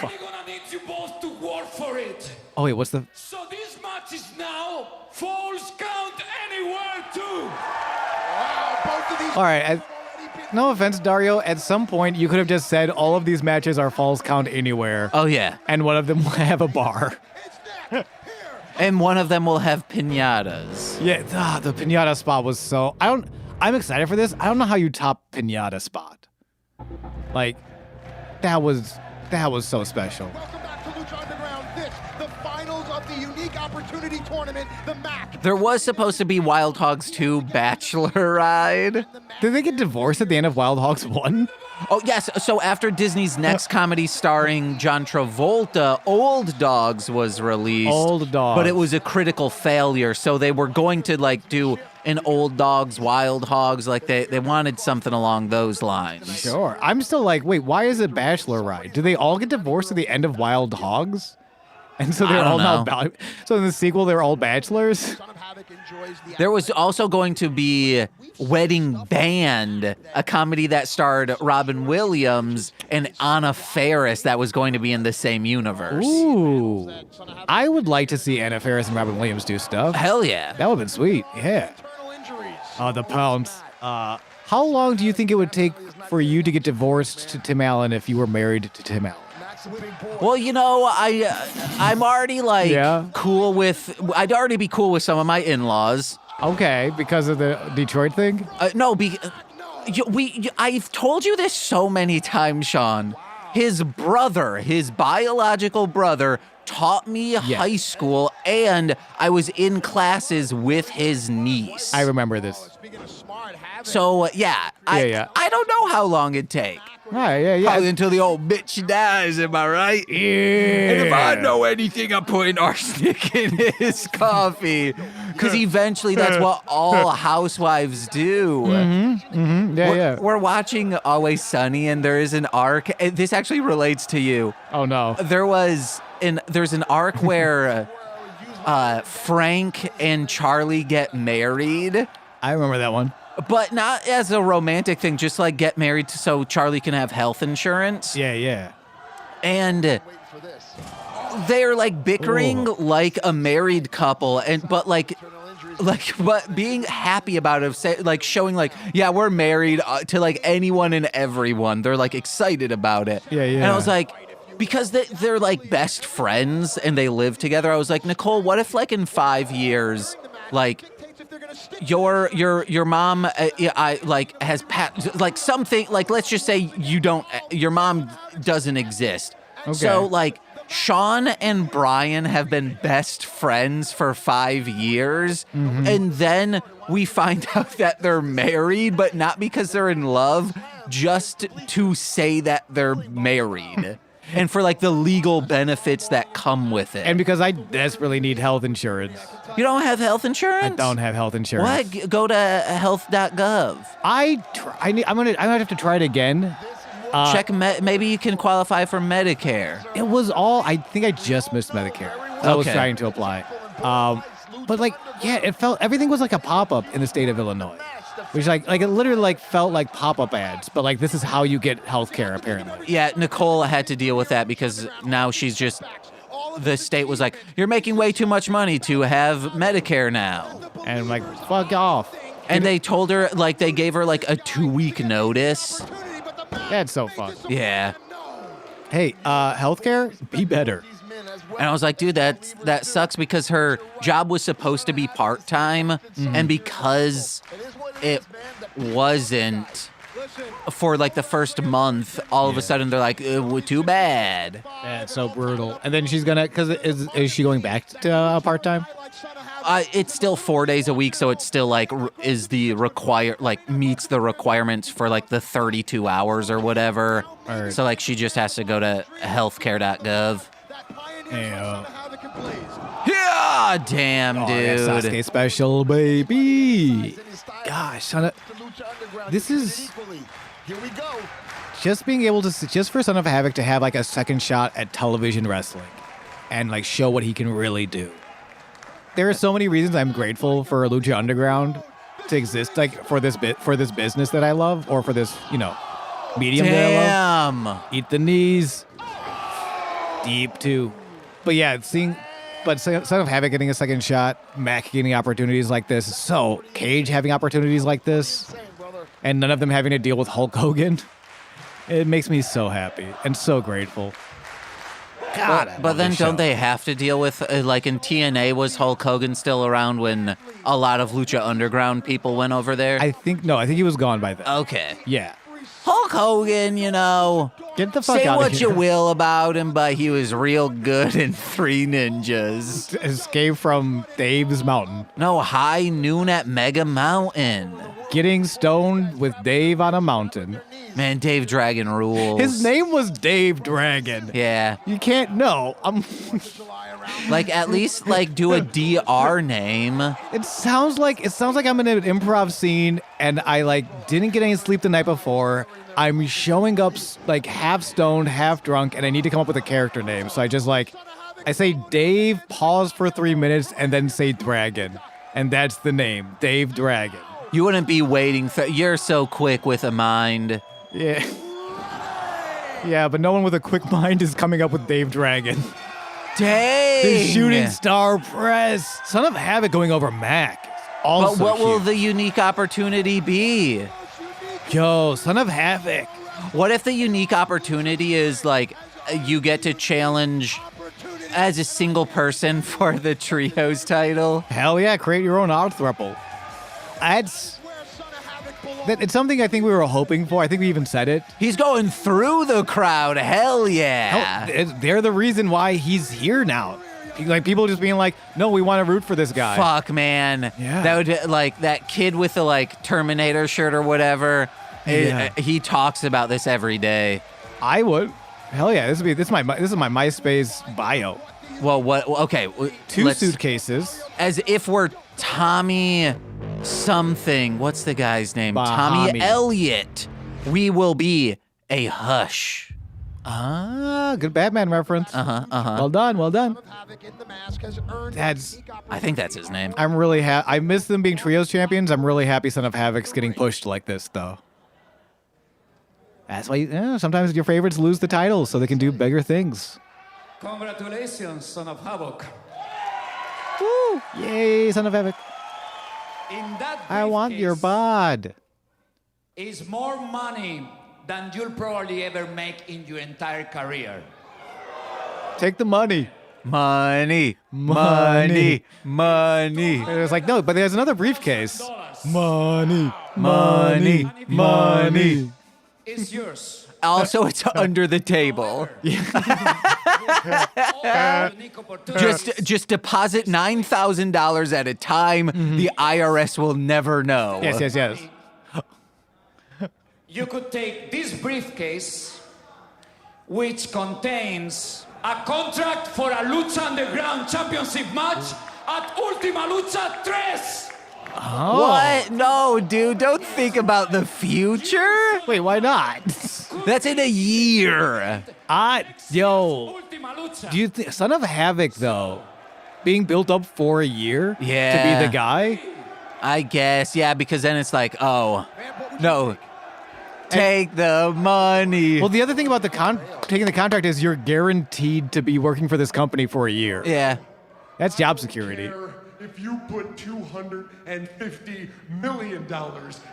We're gonna need you both to work for it. Oh wait, what's the? So this match is now Falls Count Anywhere too. Wow, both of these. All right. No offense, Dario. At some point, you could have just said all of these matches are Falls Count Anywhere, Oh, yeah. and one of them will have a bar. It's next. Here. And one of them will have pinatas. Yeah, the pinata spot was so. I'm excited for this. I don't know how you top pinata spot. Like, that was so special. Welcome back to Lucha Underground. This, the finals of the unique opportunity tournament, the MAC. There was supposed to be Wild Hogs 2 Bachelor Ride. Did they get divorced at the end of Wild Hogs 1? Oh, yes. So after Disney's next comedy starring John Travolta, Old Dogs was released. Old Dogs. But it was a critical failure. So they were going to like do an Old Dogs, Wild Hogs. Like they wanted something along those lines. Sure. I'm still like, wait, why is it Bachelor Ride? Do they all get divorced at the end of Wild Hogs? And so they're I all don't now. know. So in the sequel, they're all bachelors. Son of Havoc enjoys the There was also going to be Wedding Band, a comedy that starred Robin Williams and Anna Faris that was going to be in the same universe. Ooh. I would like to see Anna Faris and Robin Williams do stuff. Hell yeah. That would have been sweet. Yeah. internal injuries. Oh, the pounce. How long do you think it would take for you to get divorced to Tim Allen if you were married to Tim Allen? Max a big boy. Well, you know, I'm already like Yeah? cool with. I'd already be cool with some of my in-laws. Okay, because of the Detroit thing? No, I've told you this so many times, Sean. His brother, his biological brother, taught me high school, and I was in classes with his niece. I remember this. Speaking of smart, Havoc. So Yeah. I don't know how long it'd take. Right, yeah. Probably until the old bitch dies, am I right? Yeah. And if I know anything, I'm putting arsenic in his coffee. Because eventually that's what all housewives do. Yeah. We're watching Always Sunny, and there is an arc. And this actually relates to you. Oh, no. There's an arc where Frank and Charlie get married. I remember that one. But not as a romantic thing, just like get married so Charlie can have health insurance. Yeah. And they're like bickering like a married couple, but being happy about it, like showing like, yeah, we're married to like anyone and everyone. They're like excited about it. Yeah. And I was like, because they're like best friends and they live together. I was like, Nicole, what if like in 5 years, like your mom has like something, like let's just say your mom doesn't exist. Okay. So like Sean and Brian have been best friends for 5 years, and then we find out that they're married, but not because they're in love, just to say that they're married. And for like the legal benefits that come with it. And because I desperately need health insurance. You don't have health insurance? I don't have health insurance. What? Go to health.gov. I'm gonna have to try it again. Check. Maybe you can qualify for Medicare. It was all. I think I just missed Medicare. I was Okay. trying to apply. But like, yeah, everything was like a pop-up in the state of Illinois. Which like it literally like felt like pop-up ads, but like this is how you get healthcare apparently. Yeah, Nicole had to deal with that because now she's just, the state was like, you're making way too much money to have Medicare now. And I'm like, fuck off. And they told her, like, they gave her like a 2-week notice. That's so fucked. Yeah. Hey, healthcare, be better. And I was like, dude, that sucks because her job was supposed to be part-time, and because it wasn't for like the first month, all of a sudden they're like, too bad. That's so brutal. And then she's gonna, because is she going back to part-time? It's still 4 days a week, so it's still like meets the requirements for like the 32 hours or whatever. Right. So like she just has to go to healthcare.gov. Yeah, damn, Oh, dude. yeah, Sasuke special, baby. Gosh, son of, this is just being able to, just for Son of Havoc to have like a second shot at television wrestling and like show what he can really do. There are so many reasons I'm grateful for Lucha Underground to exist, like for this business that I love, or for this, medium that I love. Damn. Eat the knees. Deep too. But yeah, Son of Havoc getting a second shot, Mac getting opportunities like this, so Cage having opportunities like this, and none of them having to deal with Hulk Hogan. It makes me so happy and so grateful. God, But then don't they have to deal with, like in TNA, was Hulk Hogan still around when a lot of Lucha Underground people went over there? I think he was gone by then. Okay. Yeah. Hulk Hogan, Get the fuck say out what of here. you will about him, but he was real good in Three Ninjas. Escape from Dave's Mountain. No, High Noon at Mega Mountain. Getting stoned with Dave on a mountain. Man, Dave Dragon rules. His name was Dave Dragon. Yeah. You can't know. Like, at least, like, do a DR name. It sounds like I'm in an improv scene and I like didn't get any sleep the night before. I'm showing up like half stoned, half drunk, and I need to come up with a character name. So I just I say Dave, pause for 3 minutes, and then say Dragon. And that's the name, Dave Dragon. You wouldn't be waiting. You're so quick with a mind. Yeah. Yeah, but no one with a quick mind is coming up with Dave Dragon. Dang. The shooting star press. Son of Havoc going over Mac. Also But what will huge. the unique opportunity be? Yo, Son of Havoc. What if the unique opportunity is like you get to challenge as a single person for the trios title? Hell yeah, create your own out thruple. It's something I think we were hoping for. I think we even said it. He's going through the crowd. Hell yeah. They're the reason why he's here now. Like people just being like, no, we want to root for this guy. Fuck, man. Yeah. That would, like, that kid with the like Terminator shirt or whatever. Yeah. He talks about this every day. I would. Hell yeah, this is my MySpace bio. Well, what? Okay, Two suitcases. As if we're Tommy something. What's the guy's name? Bahami. Tommy Elliott. We will be a hush. Ah, good Batman reference. Well done, well done. I think that's his name. I'm really I miss them being trios champions. I'm really happy Son of Havoc's getting pushed like this, though. That's why sometimes your favorites lose the title so they can do bigger things. Congratulations, Son of Havoc. Woo! Yay, Son of Havoc. In that I want your briefcase bod. is more money than you'll probably ever make in your entire career. Take the money. Money, money, money. And it was like, no, but there's another briefcase. Money, Money, money. is yours. Also, it's under the table. All unique opportunities. Just deposit $9,000 at a time. The IRS will never know. Yes. You could take this briefcase, which contains a contract for a Lucha Underground Championship match at Ultima Lucha 3. What? No, dude, don't think about the future. Wait, why not? That's in a year. Yo, Ultima Lucha. do you think Son of Havoc though, being built up for a year Yeah. to be the guy? I guess, yeah, because then it's like, oh, Man, what would you no, take the money. Well, the other thing about taking the contract is you're guaranteed to be working for this company for a year. Yeah. That's job security. if you put $250 million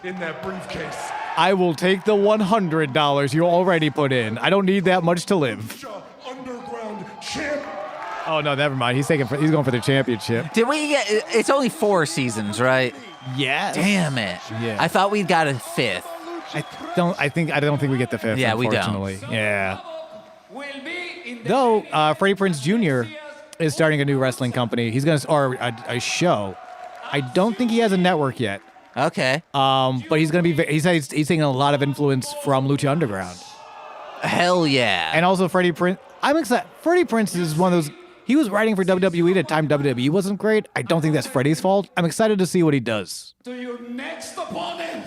in that briefcase? I will take the $100 you already put in. I don't need that much to live. Lucha Underground champ. Oh no, never mind. He's going for the championship. Did we get? It's only 4 seasons, right? Yeah. Damn it. Yeah. I thought we'd got a 5th. I don't think we get the 5th. Yeah, we don't. Unfortunately. Yeah. will be in the Though Freddie Prinze Jr. is starting a new wrestling company. He's gonna or a show. I don't think he has a network yet. Okay. But he's gonna be. He's taking a lot of influence from Lucha Underground, Hell yeah. and also Freddie Prinze. I'm excited. Freddie Prinze is one of those. He was writing for WWE at a time WWE wasn't great. I don't think that's Freddie's fault. I'm excited to see what he does, to your next opponent.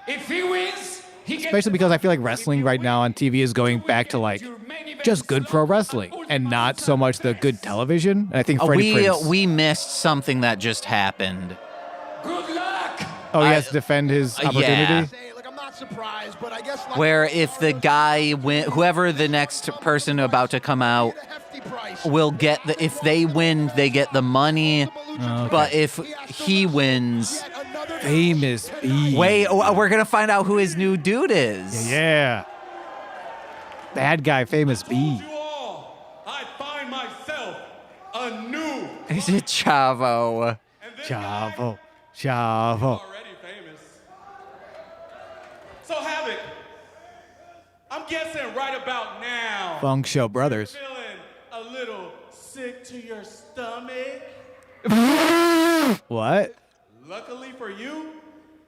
If he wins, he gets especially because I feel like wrestling right now on TV is going back to like just good pro wrestling and not so much the good television. And I think Freddie Prinze. we missed something that just happened. good luck. Oh, he has to defend his opportunity. yeah. Say, like, I'm not surprised, but I guess like Where if the guy whoever the next person about to come out a hefty price. will get if they win, they get the money. But if he wins, Another Famous B. wait, we're gonna find out who his new dude is. Yeah. Bad guy, Famous B. You all, I find myself a new Is it Chavo? and this guy Chavo. already famous. So Havoc, I'm guessing right about now, Funk Show Brothers. feeling a little sick to your stomach. What? Luckily for you,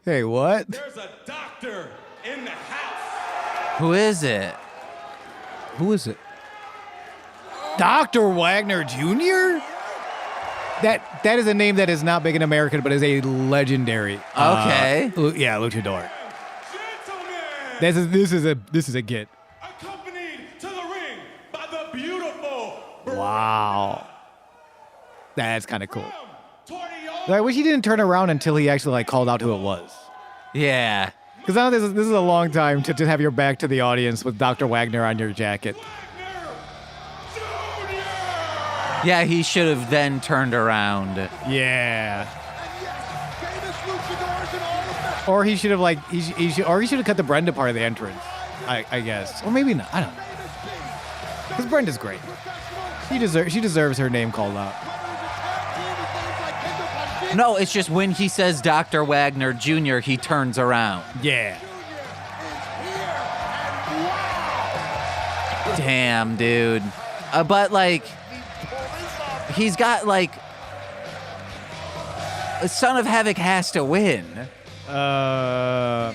Hey, what? there's a doctor in the house. Who is it? Who is it? Dr. Wagner Jr.? That is a name that is not big in America, but is a legendary. Okay. Luchador. Gentlemen, This is a get. accompanied to the ring by the beautiful Wow. That's kind of cool. Tornio. I wish he didn't turn around until he actually like called out who it was. Yeah. Because now this is a long time to have your back to the audience with Dr. Wagner on your jacket. Yeah, he should have then turned around. Yeah. famous luchadors and all of that. Or he should have like he should have cut the Brenda part of the entrance. I guess. Or maybe not. I don't know. Because Brenda's great. She deserves her name called out. No, it's just when he says Dr. Wagner Jr., he turns around. Yeah. Damn, dude. But, like, he's got, like, Son of Havoc has to win. I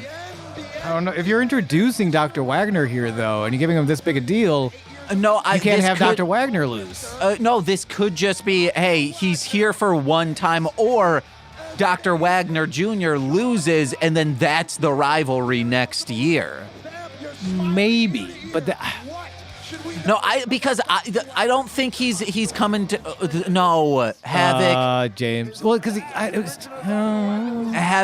don't know. If you're introducing Dr. Wagner here, though, and you're giving him this big a deal, No, you can't this have could- Dr. Wagner lose. No, this could just be, hey, he's here for one time, or Dr. Wagner Jr. loses, and then that's the rivalry next year. Maybe, but No, because I don't think he's coming to. No, Havoc. James. Well, because Havoc,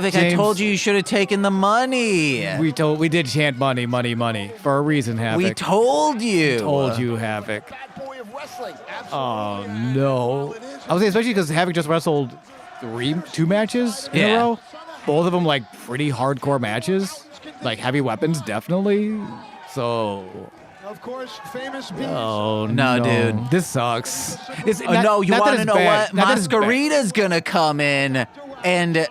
I James. told you should have taken the money. we did chant money, money, money for a reason. Havoc. We told you. told you, Havoc. Bad boy of wrestling. Oh no! I was saying, especially because Havoc just wrestled 2 matches in a Yeah. row. Both of them like pretty hardcore matches, like heavy weapons, definitely. So, Of course, famous bees. oh No, dude. this sucks. It's No, you want to know what? Not that it's bad. Masquerade's gonna come in and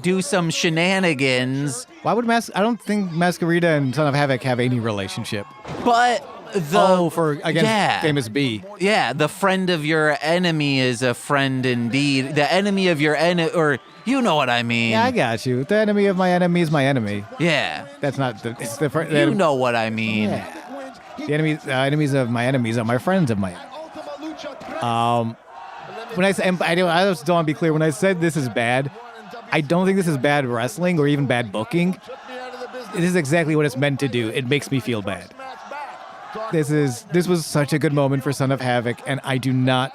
do some shenanigans, Why would I don't think Masquerada and Son of Havoc have any relationship. but Against Famous B. Yeah, the friend of your enemy is a friend indeed. The enemy of your enemy, or you know what I mean. Yeah, I got you. The enemy of my enemy is my enemy. Yeah, That's not the. It's the. you know what I mean. Yeah. The enemies of my enemies are my friends of my. Ultima Lucha. When I say, I just don't want to be clear. When I said this is bad, I don't think this is bad wrestling or even bad booking. This is exactly what it's meant to do. It makes me feel bad. This was such a good moment for Son of Havoc, and I do not.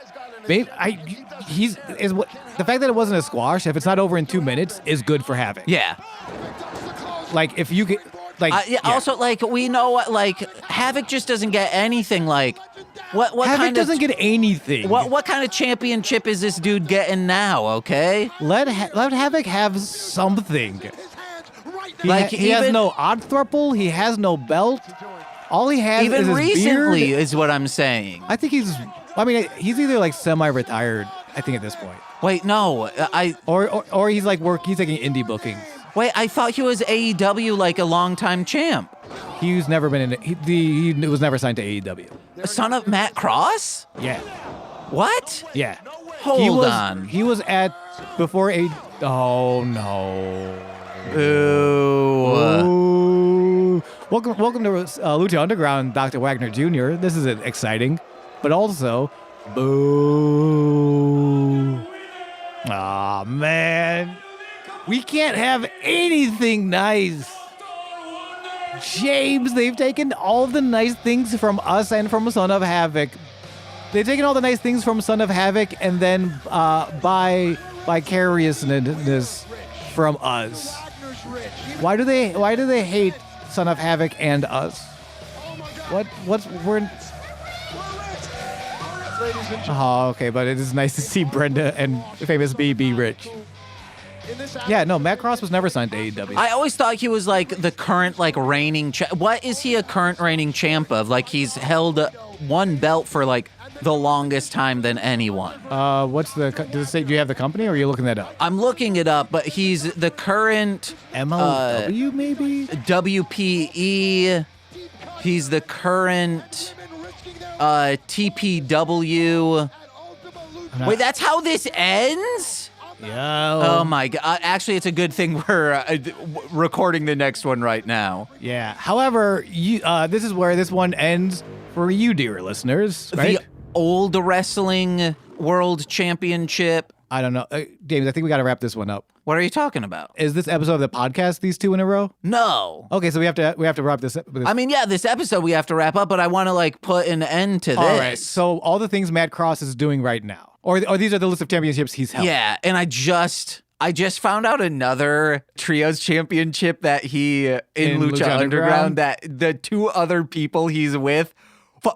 Maybe the fact that it wasn't a squash, if it's not over in 2 minutes, is good for Havoc. Yeah. Like if you get like Also, like we know, like Havoc just doesn't get anything. Like what Havoc kind doesn't of get anything. what kind of championship is this dude getting now? Okay. Let Havoc have something. Like, He has even- no odd thruple. He has no belt. All he has Even is his recently beard. is what I'm saying. I think he's either like semi-retired. I think at this point, Wait, no, or he's like he's taking indie bookings. wait. I thought he was AEW like a longtime champ. He's never been in. He was never signed to AEW. Son of Matt Cross? Yeah, What? yeah. Hold on. He was at before a. Oh no. Ooh. Ooh. Welcome to Lucha Underground, Dr. Wagner Jr. This is exciting, but also, boo. Aw, man. We can't have anything nice. James, they've taken all the nice things from us and from Son of Havoc. They've taken all the nice things from Son of Havoc and then by vicariousness from us. Why do they hate Son of Havoc and us? Oh, okay, but it is nice to see Brenda and Famous B be rich. Yeah, no, Matt Cross was never signed to AEW. I always thought he was like the current like reigning. What is he a current reigning champ of? Like he's held one belt for like the longest time than anyone. What's the? Does it say? Do you have the company, or are you looking that up? I'm looking it up, but he's the current MLW maybe. WPE. He's the current TPW. Wait, that's how this ends? Yeah. Oh my god! Actually, it's a good thing we're recording the next one right now. Yeah. However, this is where this one ends for you, dear listeners. Right? The old wrestling world championship. I don't know, James. I think we got to wrap this one up. What are you talking about? Is this episode of the podcast these two in a row? No. Okay, so we have to wrap this up. I mean, yeah, this episode we have to wrap up, but I want to like put an end to this. All right. So all the things Matt Cross is doing right now, or these are the list of championships he's held. Yeah, and I just found out another trios championship that he in Lucha Underground that the two other people he's with.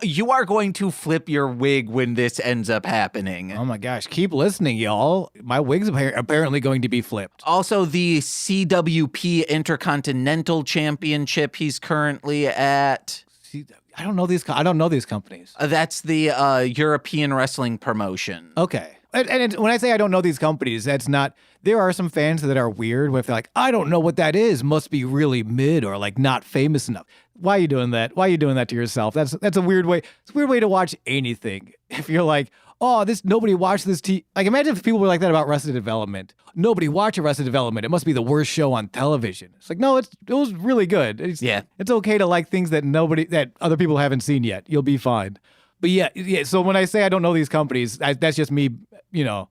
You are going to flip your wig when this ends up happening. Oh my gosh, keep listening, y'all. My wig's apparently going to be flipped. Also, the CWP Intercontinental Championship he's currently at. See, I don't know these companies. That's the European wrestling promotion. Okay. And when I say I don't know these companies, that's not. There are some fans that are weird with like, I don't know what that is. Must be really mid or like not famous enough. Why are you doing that? Why are you doing that to yourself? That's a weird way. It's a weird way to watch anything. If you're like, oh, nobody watched this. Like, imagine if people were like that about Arrested Development. Nobody watched Arrested Development. It must be the worst show on television. It's like, no, it was really good. It's okay to like things that other people haven't seen yet. You'll be fine. But yeah. So when I say I don't know these companies, that's just me,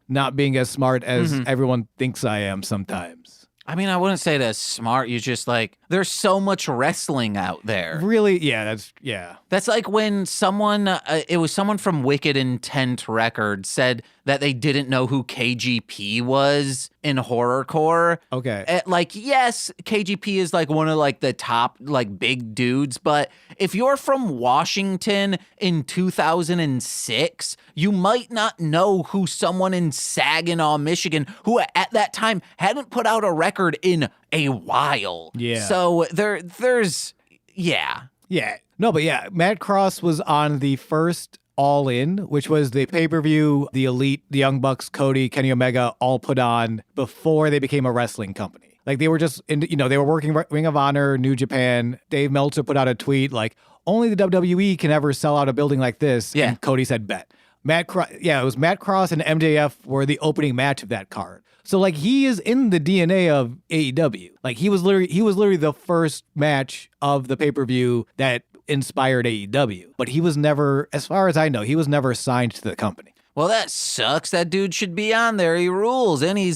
not being as smart as everyone thinks I am sometimes. I mean, I wouldn't say that's smart. You just like, there's so much wrestling out there. Really? Yeah, That's like when someone, it was someone from Wicked Intent Records said that they didn't know who KGP was in horrorcore. Okay. Like, yes, KGP is like one of like the top like big dudes, but if you're from Washington in 2006, you might not know who someone in Saginaw, Michigan, who at that time hadn't put out a record in a while. Yeah. So there's, yeah. Yeah. No, but yeah, Matt Cross was on the first All In, which was the pay-per-view the Elite, the Young Bucks, Cody, Kenny Omega all put on before they became a wrestling company. Like they were just, they were working Ring of Honor, New Japan. Dave Meltzer put out a tweet like, only the WWE can ever sell out a building like this. Yeah. And Cody said, bet. It was Matt Cross and MJF were the opening match of that card. So like he is in the DNA of AEW. Like he was literally the first match of the pay-per-view that inspired AEW. But he was never, as far as I know, he was never signed to the company. Well, that sucks. That dude should be on there. He rules, and he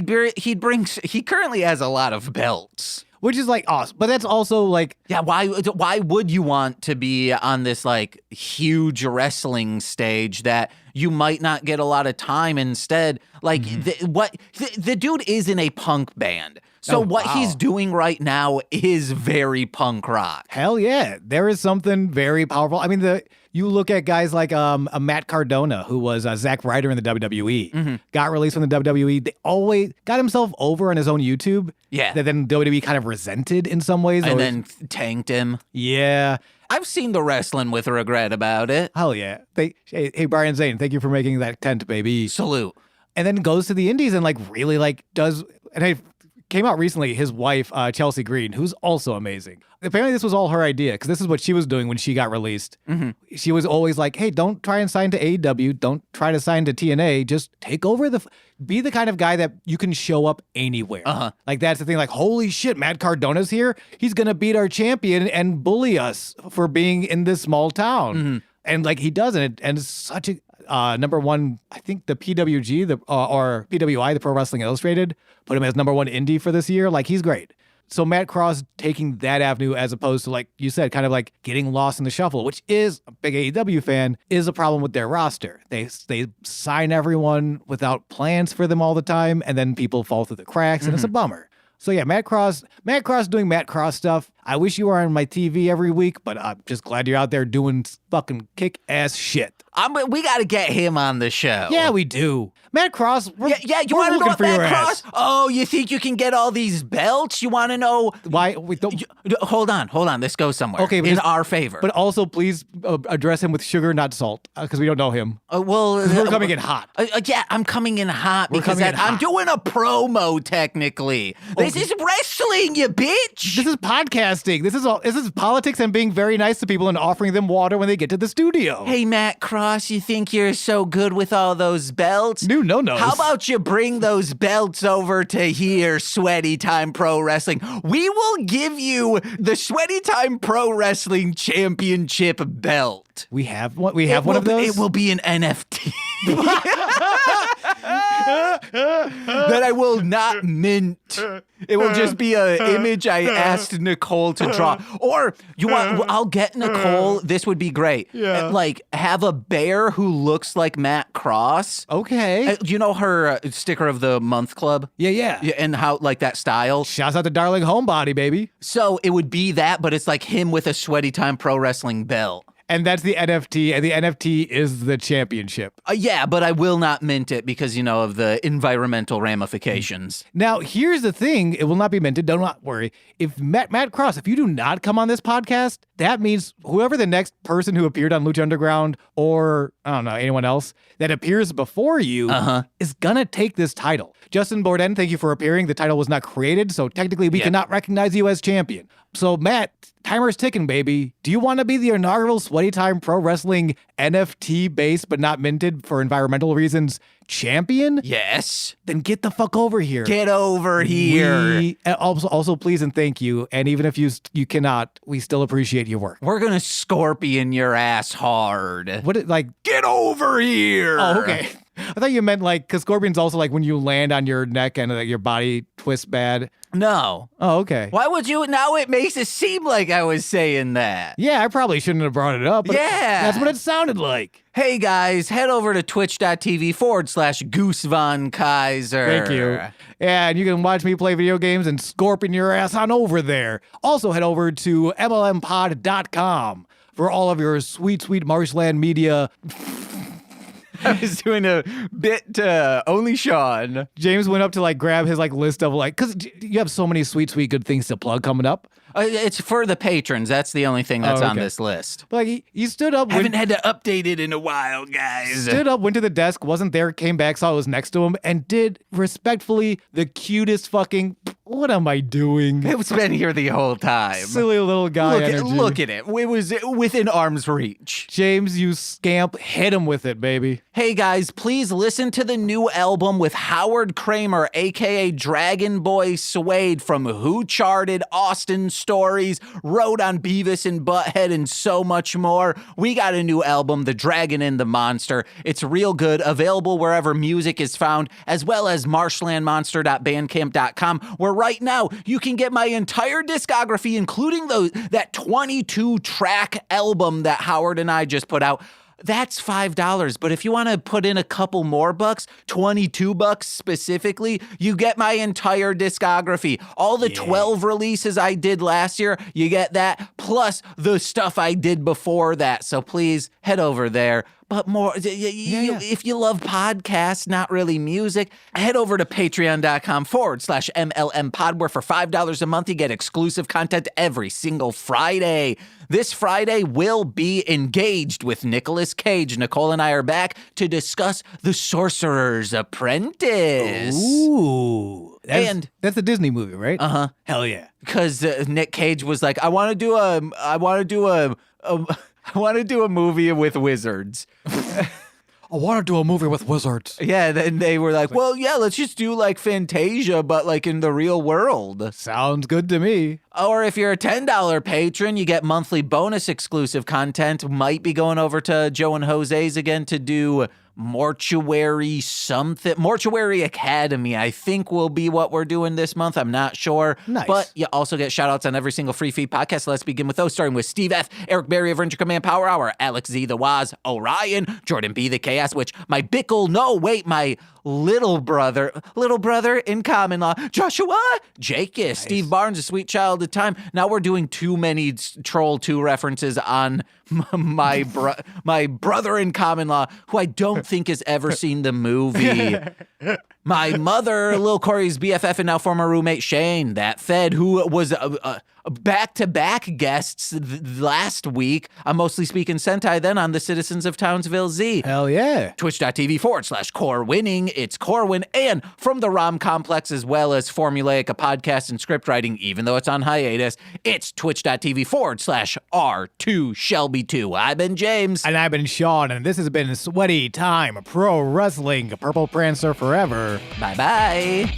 currently has a lot of belts. which is like awesome. But that's also like, Yeah, why would you want to be on this like huge wrestling stage that you might not get a lot of time instead? Like the dude is in a punk band. So what he's doing right now is very punk rock. hell yeah, there is something very powerful. I mean, you look at guys like a Matt Cardona, who was Zack Ryder in the WWE, got released from the WWE. They always got himself over on his own YouTube. Yeah. That then WWE kind of resented in some ways. And then tanked him. Yeah. I've seen the wrestling with regret about it. Hell yeah. Hey, Brian Zane, thank you for making that tent, baby. Salute. And then goes to the indies and like really like does, and I came out recently, his wife, Chelsea Green, who's also amazing. Apparently this was all her idea because this is what she was doing when she got released. She was always like, hey, don't try and sign to AEW. Don't try to sign to TNA. Just take over be the kind of guy that you can show up anywhere. Like that's the thing, like, holy shit, Matt Cardona's here. He's going to beat our champion and bully us for being in this small town. And like he doesn't. And it's such a number one, I think the PWG, or PWI, the Pro Wrestling Illustrated, put him as number one indie for this year. Like he's great. So Matt Cross taking that avenue as opposed to, like you said, kind of like getting lost in the shuffle, which is, a big AEW fan, is a problem with their roster. They sign everyone without plans for them all the time, and then people fall through the cracks, and it's a bummer. So yeah, Matt Cross doing Matt Cross stuff. I wish you were on my TV every week, but I'm just glad you're out there doing fucking kick-ass shit. We got to get him on the show. Yeah, we do. Matt Cross, You we're want to know looking what for your Matt ass. Cross? Oh, you think you can get all these belts? You want to know? Why? We don't, Hold on. This goes somewhere. Okay, but in just- our favor. but also, please address him with sugar, not salt, because we don't know him. We're coming in hot. Yeah, I'm coming in hot We're because coming in I'm hot. doing a promo. Technically, this is wrestling, you bitch. This is podcasting. This is politics and being very nice to people and offering them water when they get to the studio. Hey, Matt Cross, you think you're so good with all those belts? No. How about you bring those belts over to here, Sweaty Time Pro Wrestling? We will give you the Sweaty Time Pro Wrestling Championship belt. We have one. We have one of those. It will be an NFT. That I will not mint. It will just be an image I asked Nicole to draw. Or I'll get Nicole. This would be great. Yeah. Like have a bear who looks like Matt Cross. Okay. You know her sticker of the month club? Yeah. And how like that style. Shouts out to Darling Homebody, baby. So it would be that, but it's like him with a Sweaty Time Pro Wrestling belt. And that's the NFT, and the NFT is the championship. Yeah, but I will not mint it because, of the environmental ramifications. Now, here's the thing. It will not be minted. Do not worry. If Matt Cross, if you do not come on this podcast, that means whoever the next person who appeared on Lucha Underground or, I don't know, anyone else that appears before you is going to take this title. Justin Borden, thank you for appearing. The title was not created, so technically we cannot recognize you as champion. So, Matt, timer's ticking, baby. Do you want to be the inaugural Sweaty Time Pro Wrestling NFT-based but not minted for environmental reasons champion? Yes. Then get the fuck over here. Get over here. Also, please and thank you. And even if you cannot, we still appreciate your work. We're gonna scorpion your ass hard. Get over here. Oh, okay. I thought you meant because Scorpion's also like when you land on your neck and your body twists bad. No. Oh, okay. Why would you? Now it makes it seem like I was saying that. Yeah, I probably shouldn't have brought it up. But Yeah. That's what it sounded like. Hey guys, head over to twitch.tv/Goose Von Kaiser. Thank you. Yeah, and you can watch me play video games and scorpion your ass on over there. Also, head over to MLMpod.com for all of your sweet, sweet marshland media. I was doing a bit to only Sean. James went up to grab his list of because you have so many sweet, sweet good things to plug coming up. It's for the patrons. That's the only thing that's on this list. But he stood up. Haven't had to update it in a while, guys. Stood up, went to the desk, wasn't there, came back, saw it was next to him, and did respectfully the cutest fucking. What am I doing? It's been here the whole time. Silly little guy energy. Look at it. It was within arm's reach. James, you scamp, hit him with it, baby. Hey guys, please listen to the new album with Howard Kramer, aka Dragon Boy Suede from Who Charted, Austin Stories, Rode on Beavis and Butthead, and so much more. We got a new album, The Dragon and the Monster. It's real good, available wherever music is found, as well as marshlandmonster.bandcamp.com, where right now, you can get my entire discography, including that 22-track album that Howard and I just put out. That's $5. But if you want to put in a couple more bucks, $22 specifically, you get my entire discography. All the 12 releases I did last year, you get that, plus the stuff I did before that. So please head over there. But more, if you love podcasts, not really music, head over to patreon.com/MLMpod, where for $5 a month, you get exclusive content every single Friday. This Friday, we'll be engaged with Nicolas Cage. Nicole and I are back to discuss The Sorcerer's Apprentice. Ooh. That's a Disney movie, right? Uh-huh. Hell yeah. Because Nick Cage was like, I want to do a movie with wizards. I want to do a movie with wizards. Yeah, then they were like, well, yeah, let's just do like Fantasia, but like in the real world. Sounds good to me. Or if you're a $10 patron, you get monthly bonus exclusive content. Might be going over to Joe and Jose's again to do Mortuary Academy, I think will be what we're doing this month. I'm not sure. Nice. But you also get shout outs on every single free feed podcast. Let's begin with those, starting with Steve F., Eric Berry of Ranger Command Power Hour, Alex Z, The Waz, Orion, Jordan B, The Chaos Witch, my my little brother in common law, Joshua Jake, nice. Steve Barnes, A Sweet Child of Time. Now we're doing too many Troll 2 references on my brother in common law, who I don't think has ever seen the movie. My mother, Lil Corey's BFF and now former roommate Shane, that Fed, who was back-to-back guests last week. I'm mostly speaking Sentai then on the Citizens of Townsville Z. Hell yeah. Twitch.tv/CoreWinning. It's Corewin. And from the ROM Complex, as well as Formulaic, a podcast and script writing, even though it's on hiatus, it's twitch.tv/R2Shelby2. I've been James. And I've been Sean, and this has been Sweaty Time Pro Wrestling, Purple Prancer forever. Bye-bye.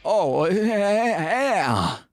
Oh, yeah.